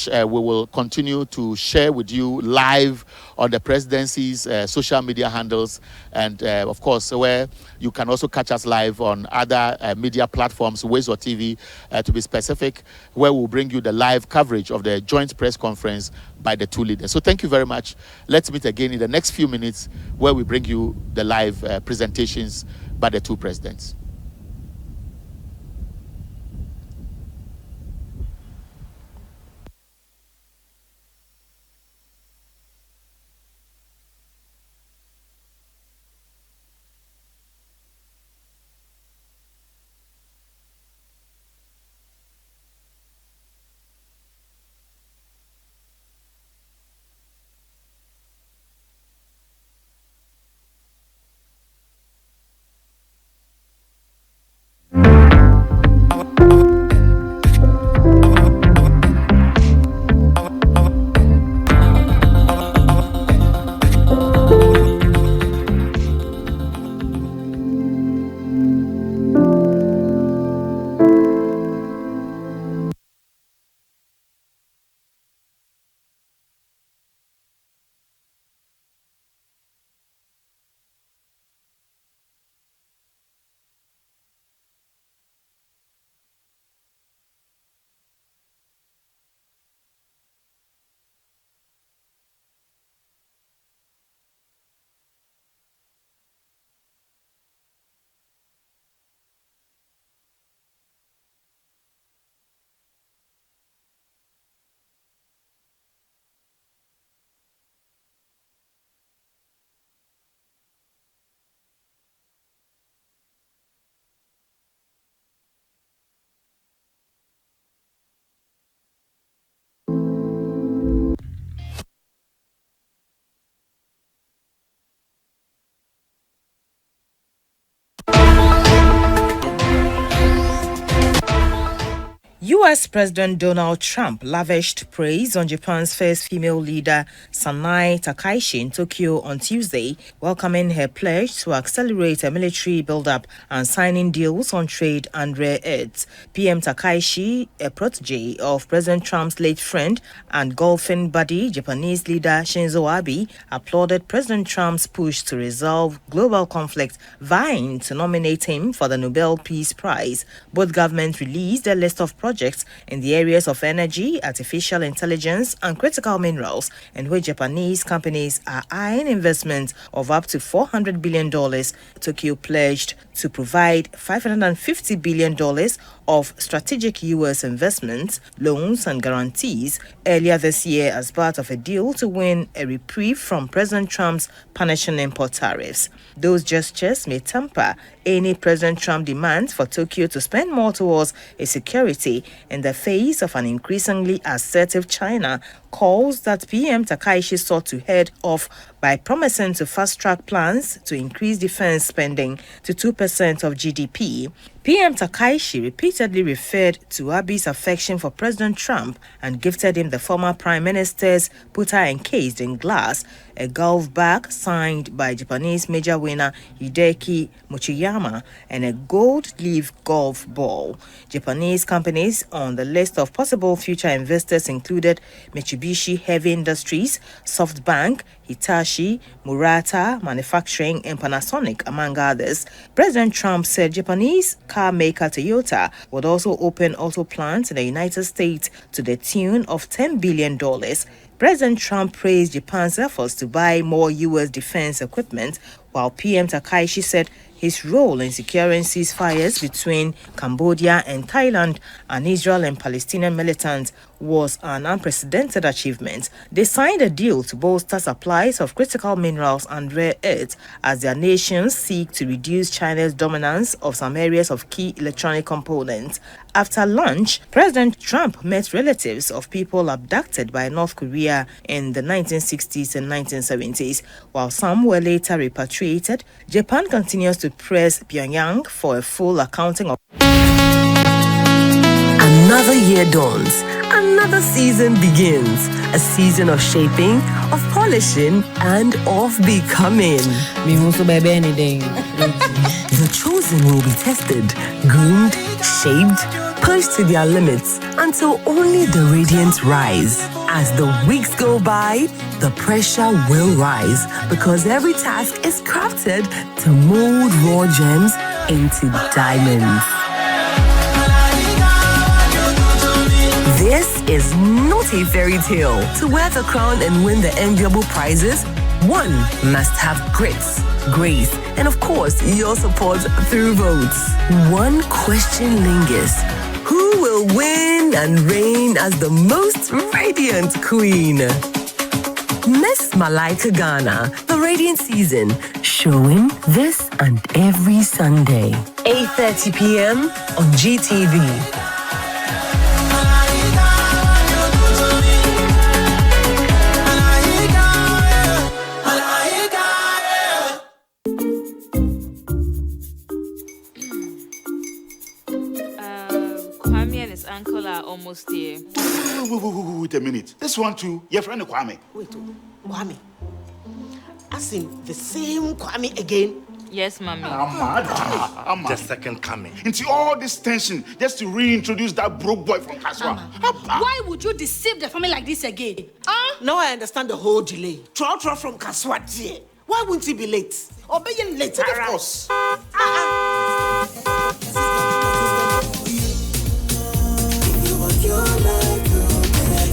we will continue to share with you live on the presidency's social media handles, and of course where you can also catch us live on other media platforms, Wezo TV to be specific, where we'll bring you the live coverage of the joint press conference by the two leaders. So thank you very much. Let's meet again in the next few minutes where we bring you the live presentations by the two presidents. US President Donald Trump lavished praise on Japan's first female leader, Sanae Takaishi, in Tokyo on Tuesday, welcoming her pledge to accelerate a military buildup and signing deals on trade and rare earths. PM Takaishi, a protege of President Trump's late friend and golfing buddy, Japanese leader Shinzo Abe, applauded President Trump's push to resolve global conflict, vying to nominate him for the Nobel Peace Prize. Both governments released a list of projects in the areas of energy, artificial intelligence, and critical minerals, in which Japanese companies are eyeing investments of up to $400 billion. Tokyo pledged to provide $550 billion of strategic U.S. investments, loans, and guarantees earlier this year as part of a deal to win a reprieve from President Trump's punishing import tariffs. Those gestures may temper any President Trump demands for Tokyo to spend more towards its security in the face of an increasingly assertive China, calls that PM Takaishi sought to head off by promising to fast-track plans to increase defense spending to 2% of GDP. PM Takaishi repeatedly referred to Abe's affection for President Trump and gifted him the former Prime Minister's putter encased in glass, a golf bag signed by Japanese major winner Hideki Mochiyama, and a gold-leaf golf ball. Japanese companies on the list of possible future investors included Mitsubishi Heavy Industries, SoftBank, Hitachi, Murata Manufacturing, and Panasonic, among others. President Trump said Japanese car maker Toyota would also open auto plants in the United States to the tune of $10 billion. President Trump praised Japan's efforts to buy more U.S. defense equipment, while PM Takaishi said his role in securing ceasefires between Cambodia and Thailand and Israel and Palestinian militants was an unprecedented achievement. They signed a deal to bolster supplies of critical minerals and rare earths as their nations seek to reduce China's dominance of some areas of key electronic components. After lunch, President Trump met relatives of people abducted by North Korea in the 1960s and 1970s. While some were later repatriated, Japan continues to press Pyongyang for a full accounting of. Another year dawns. Another season begins. A season of shaping, of polishing, and of becoming. The chosen will be tested, groomed, shaped, pushed to their limits until only the radiance rise. As the weeks go by, the pressure will rise because every task is crafted to mold raw gems into diamonds. This is not a fairy tale. To wear the crown and win the enviable prizes, one must have grace, and of course, your support through votes. One question lingers. Who will win and reign as the most radiant queen? Miss Malaika Ghana, the Radiant Season, showing this and every Sunday, 8:30 p.m. on GTV. Uncle are almost here. Wait a minute. This one too, your friend Kwame. Wait, Kwame. As in the same Kwame again? Yes, Mommy. Amma. The second coming. Into all this tension just to reintroduce that broke boy from Kaswa. Why would you deceive the family like this again? Now I understand the whole delay. Troll from Kaswa. Why wouldn't he be late? Or be late? Of course.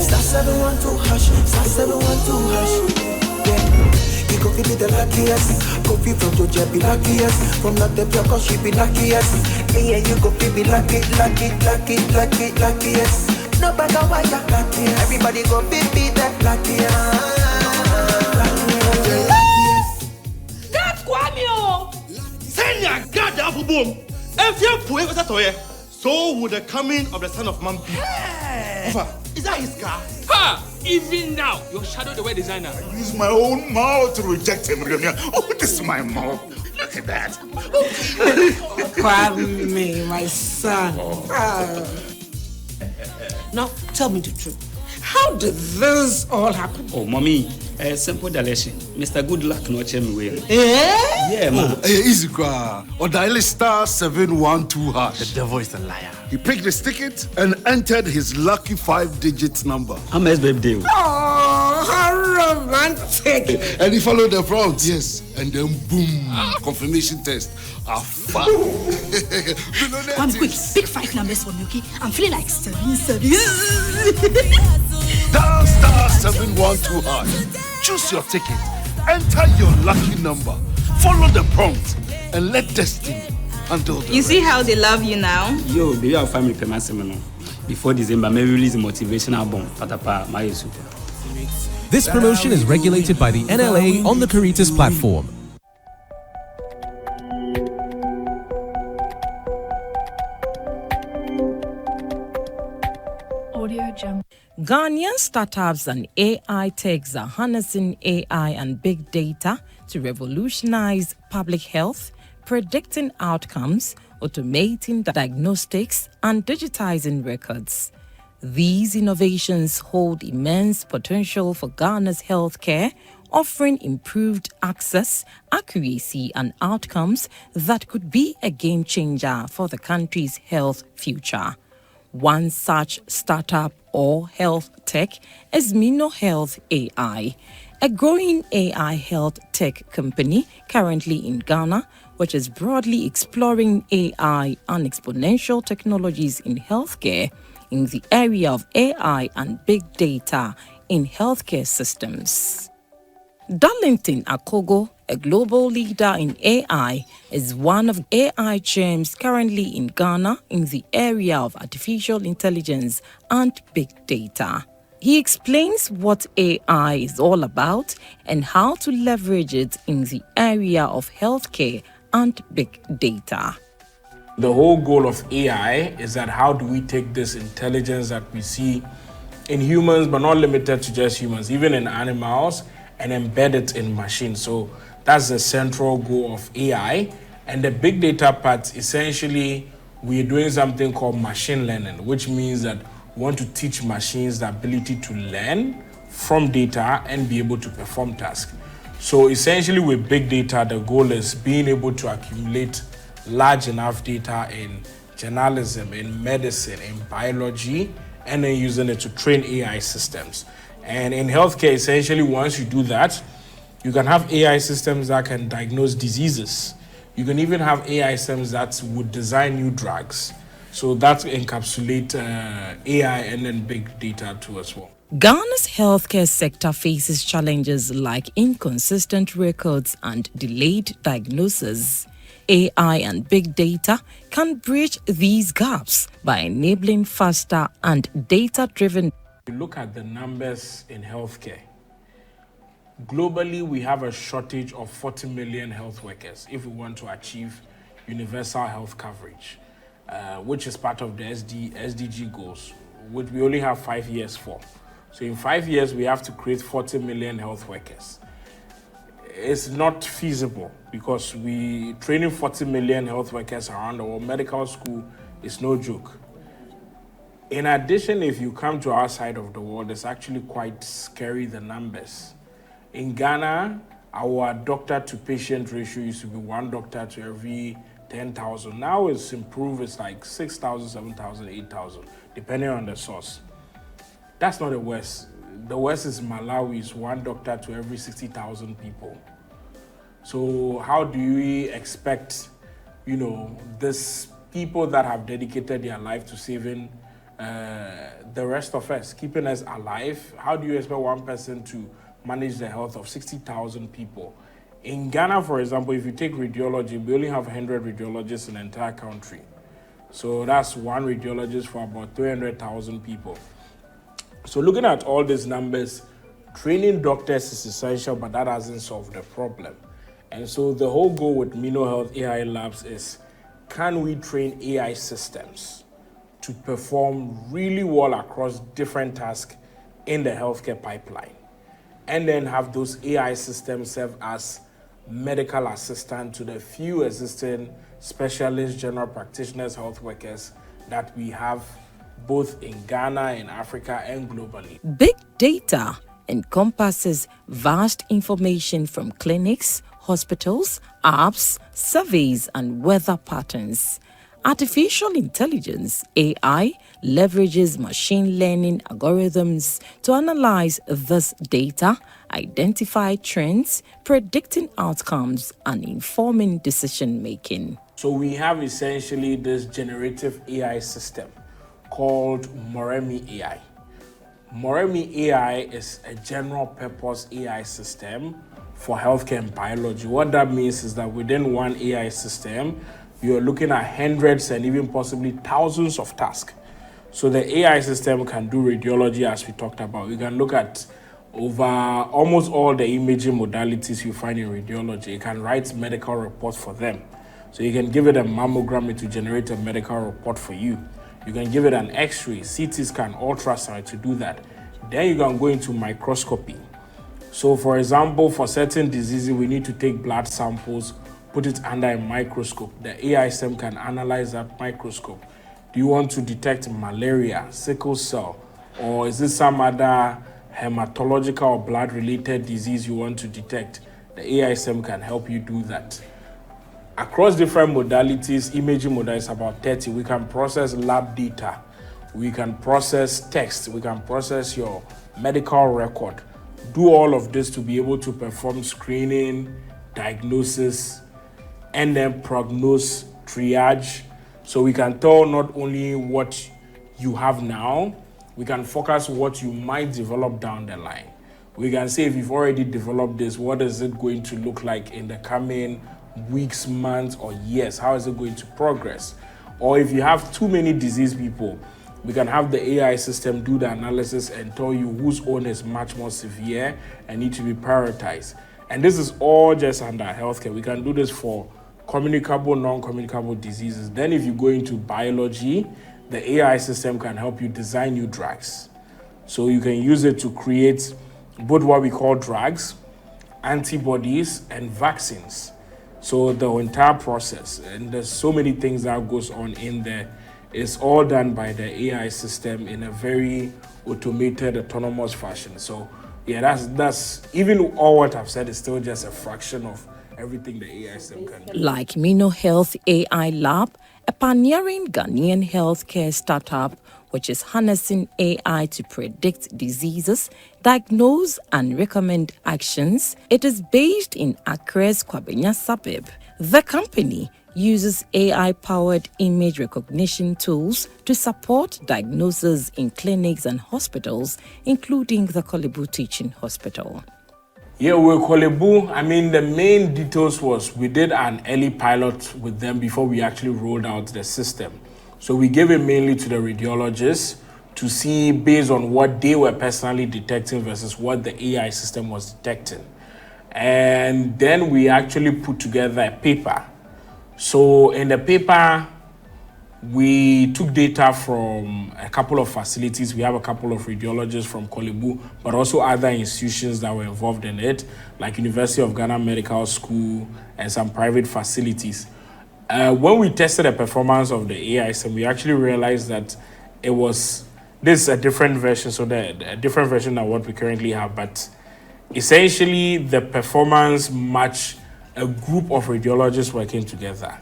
Star 712 hash, star 712 hash. Yeah, you go be the luckiest. Coffee from Georgia be luckiest. From not the Pure she be luckiest. Yeah, you go be luckiest. No matter what you're luckiest. Everybody go be that luckiest. That's Kwame! Send your God up boom. If you're poor, so would the coming of the Son of Man be. Is that his car? Ha! Even now, your shadow the way designer. I use my own mouth to reject him. Oh, this is my mouth. Look at that. Kwame, my son. Now, tell me the truth. How did this all happen? Oh, mommy, simple direction. Mr. Goodluck no chemi way. Eh? Yeah, man. Easy qua. Or dial star 712 hash. The devil is a liar. He picked his ticket and entered his lucky 5-digit number. I'm his baby. Oh, how romantic. And he followed the prompts. Yes. And then boom, confirmation test. One quick, pick 5 numbers for me, okay? I'm feeling like 7. Dial star 712 hash. Choose your ticket. Enter your lucky number. Follow the prompt and let destiny handle the You see how they love you now? Yo, do you have family payment seminar? Before December, maybe release a motivational album. Patapa, my super. This promotion is regulated by the NLA on the Caritas platform. Ghanaian startups and AI techs are harnessing AI and big data to revolutionize public health, predicting outcomes, automating diagnostics, and digitizing records. These innovations hold immense potential for Ghana's healthcare, offering improved access, accuracy, and outcomes that could be a game changer for the country's health future. One such startup or health tech is Mino Health AI, a growing AI health tech company currently in Ghana, which is broadly exploring AI and exponential technologies in healthcare in the area of AI and big data in healthcare systems. Darlington Akogo, a global leader in AI, is one of AI gems currently in Ghana in the area of artificial intelligence and big data. He explains what AI is all about and how to leverage it in the area of healthcare and big data. The whole goal of AI is that how do we take this intelligence that we see in humans, but not limited to just humans, even in animals, and embed it in machines. So that's the central goal of AI. And the big data part, essentially, we're doing something called machine learning, which means that we want to teach machines the ability to learn from data and be able to perform tasks. So essentially with big data, the goal is being able to accumulate large enough data in journalism, in medicine, in biology, and then using it to train AI systems. And in healthcare, essentially, once you do that, you can have AI systems that can diagnose diseases. You can even have AI systems that would design new drugs. So that encapsulates AI and then big data too as well. Ghana's healthcare sector faces challenges like inconsistent records and delayed diagnosis. AI and big data can bridge these gaps by enabling faster and data-driven. You look at the numbers in healthcare. Globally, we have a shortage of 40 million health workers if we want to achieve universal health coverage, which is part of the SDG goals, which we only have 5 years for. So in 5 years, we have to create 40 million health workers. It's not feasible because training 40 million health workers around the world, medical school is no joke. In addition, if you come to our side of the world, it's actually quite scary, the numbers. In Ghana, our doctor-to-patient ratio used to be 1 doctor to every 10,000. Now it's improved, it's like 6,000, 7,000, 8,000, depending on the source. That's not the West. The West is Malawi, is 1 doctor to every 60,000 people. So how do we expect, these people that have dedicated their life to saving the rest of us, keeping us alive, how do you expect one person to manage the health of 60,000 people? In Ghana, for example, if you take radiology, we only have 100 radiologists in the entire country. So that's 1 radiologist for about 300,000 people. So looking at all these numbers, training doctors is essential, but that hasn't solved the problem. And so the whole goal with Mino Health AI Labs is, can we train AI systems to perform really well across different tasks in the healthcare pipeline, and then have those AI systems serve as medical assistant to the few existing specialists, general practitioners, health workers that we have both in Ghana, in Africa, and globally. Big data encompasses vast information from clinics, hospitals, apps, surveys, and weather patterns. Artificial intelligence, AI, leverages machine learning algorithms to analyze this data, identify trends, predicting outcomes, and informing decision making. So we have essentially this generative AI system called Moremi AI. Moremi AI is a general purpose AI system for healthcare and biology. What that means is that within one AI system, you're looking at hundreds and even possibly thousands of tasks. So the AI system can do radiology, as we talked about. We can look at over almost all the imaging modalities you find in radiology. It can write medical reports for them. So you can give it a mammogram, it will generate a medical report for you. You can give it an X-ray, CT scan, ultrasound to do that. Then you can go into microscopy. So for example, for certain diseases, we need to take blood samples, put it under a microscope. The AI system can analyze that microscope. Do you want to detect malaria, sickle cell, or is this some other hematological or blood-related disease you want to detect? The AI system can help you do that. Across different modalities, imaging modalities, about 30, we can process lab data. We can process text. We can process your medical record. Do all of this to be able to perform screening, diagnosis, and then prognose, triage. So we can tell not only what you have now, we can focus what you might develop down the line. We can say if you've already developed this, what is it going to look like in the coming weeks, months, or years? How is it going to progress? Or if you have too many disease people, we can have the AI system do the analysis and tell you whose own is much more severe and need to be prioritized. And this is all just under healthcare. We can do this for communicable, non-communicable diseases. Then if you go into biology, the AI system can help you design new drugs. So you can use it to create both what we call drugs, antibodies, and vaccines. So the entire process, and there's so many things that goes on in there, is all done by the AI system in a very automated, autonomous fashion. So yeah, that's even all what I've said is still just a fraction of everything the AI system can do. Like Mino Health AI Lab, a pioneering Ghanaian healthcare startup which is harnessing AI to predict diseases, diagnose and recommend actions. It is based in Accra's Kwabena suburb. The company uses AI-powered image recognition tools to support diagnosis in clinics and hospitals, including the Korle Bu Teaching Hospital. Yeah, with Korle Bu, the main details was we did an early pilot with them before we actually rolled out the system. So we gave it mainly to the radiologists to see based on what they were personally detecting versus what the AI system was detecting. And then we actually put together a paper. So in the paper, we took data from a couple of facilities. We have a couple of radiologists from Korle Bu, but also other institutions that were involved in it, like University of Ghana Medical School and some private facilities. When we tested the performance of the AI system, we actually realized that this is a different version, so a different version than what we currently have, but essentially the performance matched a group of radiologists working together.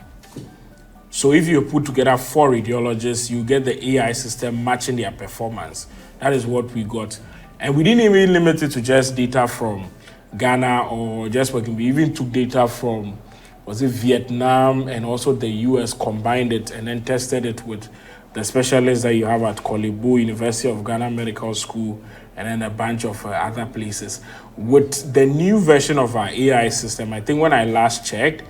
So if you put together 4 radiologists, you get the AI system matching their performance. That is what we got. And we didn't even limit it to just data from Ghana or just working. We even took data from, Vietnam and also the US, combined it and then tested it with the specialists that you have at Korle Bu, University of Ghana Medical School, and then a bunch of other places. With the new version of our AI system, I think when I last checked,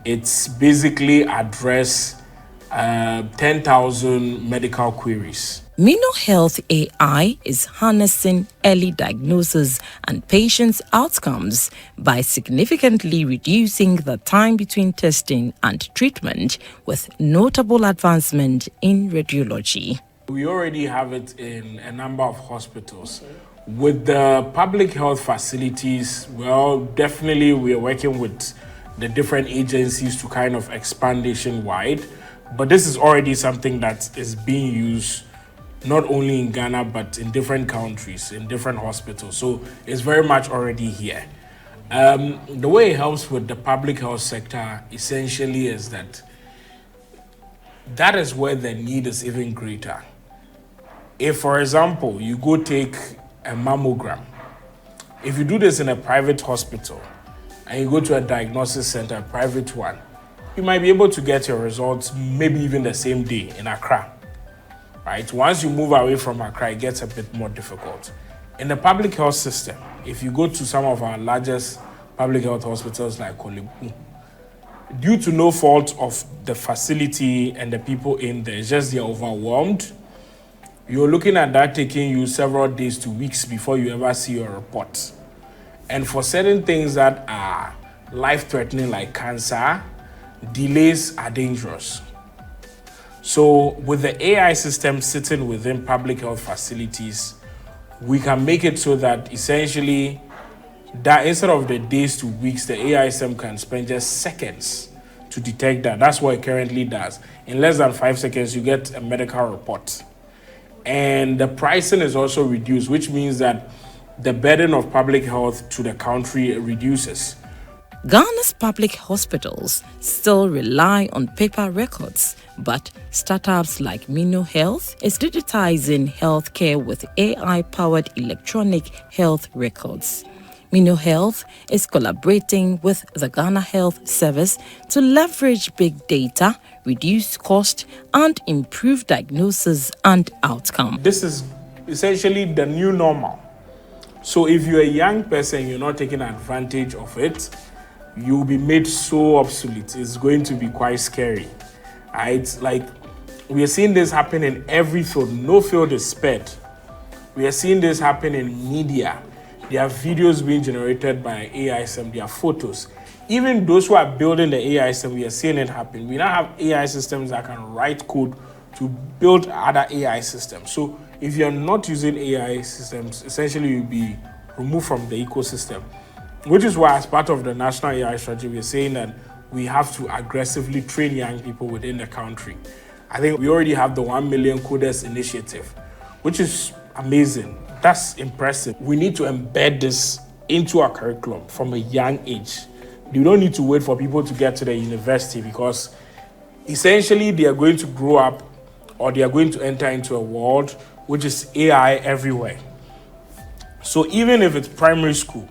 it's basically addressed 10,000 medical queries. Mino Health AI is harnessing early diagnosis and patients' outcomes by significantly reducing the time between testing and treatment, with notable advancement in radiology. We already have it in a number of hospitals. With the public health facilities, well, definitely we are working with the different agencies to kind of expand nationwide. But this is already something that is being used not only in Ghana, but in different countries, in different hospitals. So it's very much already here. The way it helps with the public health sector essentially is that is where the need is even greater. If, for example, you go take a mammogram, if you do this in a private hospital and you go to a diagnosis center, a private one, you might be able to get your results maybe even the same day in Accra. Right? Once you move away from Accra, it gets a bit more difficult. In the public health system, if you go to some of our largest public health hospitals like Kolebu, due to no fault of the facility and the people in there, it's just they're overwhelmed, you're looking at that taking you several days to weeks before you ever see your report. And for certain things that are life-threatening like cancer, delays are dangerous. So with the AI system sitting within public health facilities, we can make it so that essentially that instead of the days to weeks, the AI system can spend just seconds to detect that. That's what it currently does. In less than 5 seconds, you get a medical report. And the pricing is also reduced, which means that the burden of public health to the country reduces. Ghana's public hospitals still rely on paper records, but startups like Mino Health is digitizing healthcare with AI-powered electronic health records. Mino Health is collaborating with the Ghana Health Service to leverage big data, reduce cost, and improve diagnosis and outcome. This is essentially the new normal. So if you're a young person, you're not taking advantage of it, you'll be made so obsolete. It's going to be quite scary. Right? Like, we are seeing this happen in every field. No field is spared. We are seeing this happen in media. There are videos being generated by AI system. There are photos. Even those who are building the AI system, we are seeing it happen. We now have AI systems that can write code to build other AI systems. So if you're not using AI systems, essentially you'll be removed from the ecosystem. Which is why, as part of the national AI strategy, we're saying that we have to aggressively train young people within the country. I think we already have the 1 Million Coders Initiative, which is amazing. That's impressive. We need to embed this into our curriculum from a young age. You don't need to wait for people to get to the university, because essentially they are going to grow up, or they are going to enter into a world which is AI everywhere. So even if it's primary school,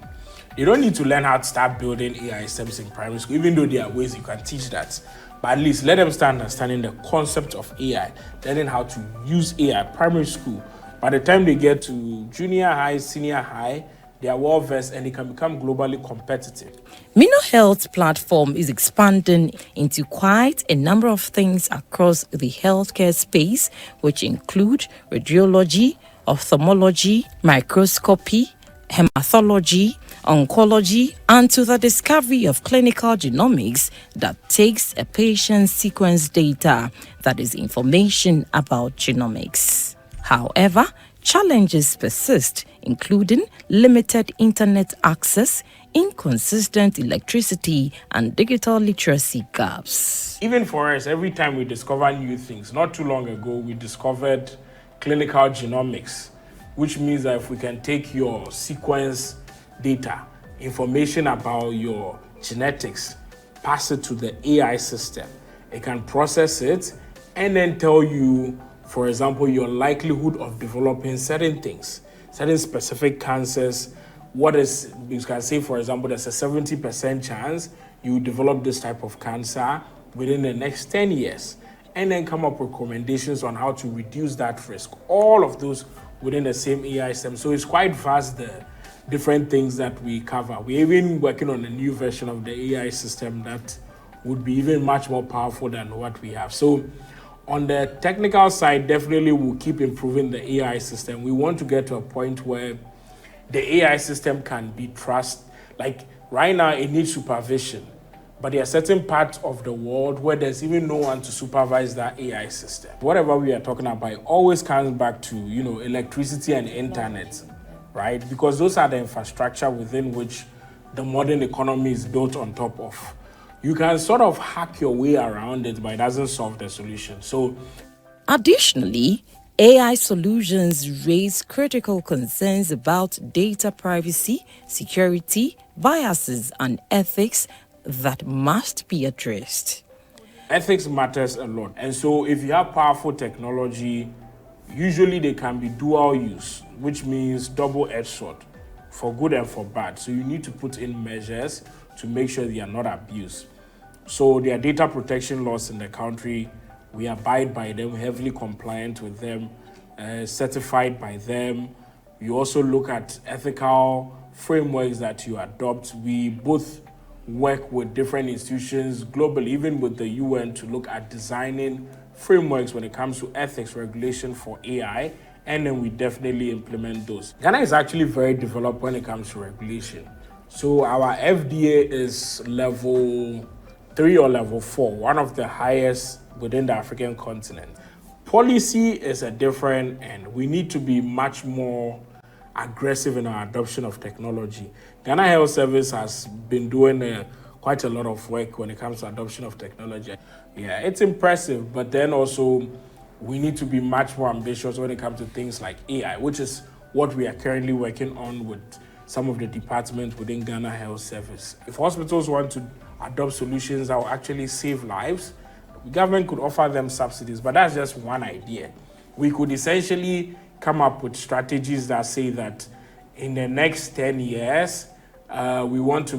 you don't need to learn how to start building AI systems in primary school, even though there are ways you can teach that. But at least let them start understanding the concept of AI, learning how to use AI primary school. By the time they get to junior high, senior high, they are well versed and they can become globally competitive. Mino Health platform is expanding into quite a number of things across the healthcare space, which include radiology, ophthalmology, microscopy, hematology, oncology, and to the discovery of clinical genomics that takes a patient's sequence data, that is information about genomics. However, challenges persist, including limited internet access, inconsistent electricity, and digital literacy gaps. Even for us, every time we discover new things, not too long ago, we discovered clinical genomics, which means that if we can take your sequence data, information about your genetics, pass it to the AI system, it can process it and then tell you, for example, your likelihood of developing certain things, certain specific cancers. What is, you can say, for example, there's a 70% chance you develop this type of cancer within the next 10 years, and then come up with recommendations on how to reduce that risk. All of those within the same AI system. So it's quite vast, the different things that we cover. We're even working on a new version of the AI system that would be even much more powerful than what we have. So on the technical side, definitely we'll keep improving the AI system. We want to get to a point where the AI system can be trusted. Like right now, it needs supervision, but there are certain parts of the world where there's even no one to supervise that AI system. Whatever we are talking about, it always comes back to, electricity and internet, right? Because those are the infrastructure within which the modern economy is built on top of. You can sort of hack your way around it, but it doesn't solve the solution. So, additionally, AI solutions raise critical concerns about data privacy, security, biases, and ethics that must be addressed. Ethics matters a lot. And so if you have powerful technology, usually they can be dual use, which means double-edged sword, for good and for bad. So you need to put in measures to make sure they are not abused. So there are data protection laws in the country. We abide by them, heavily compliant with them, certified by them. We also look at ethical frameworks that you adopt. We both work with different institutions globally, even with the UN, to look at designing frameworks when it comes to ethics regulation for AI, and then we definitely implement those. Ghana is actually very developed when it comes to regulation. So our FDA is level 3 or level 4, one of the highest within the African continent. Policy is a different, and we need to be much more aggressive in our adoption of technology. Ghana Health Service has been doing quite a lot of work when it comes to adoption of technology. Yeah, it's impressive, but then also we need to be much more ambitious when it comes to things like AI, which is what we are currently working on with some of the departments within Ghana Health Service. If hospitals want to adopt solutions that will actually save lives, the government could offer them subsidies, but that's just one idea. We could essentially come up with strategies that say that in the next 10 years, we want to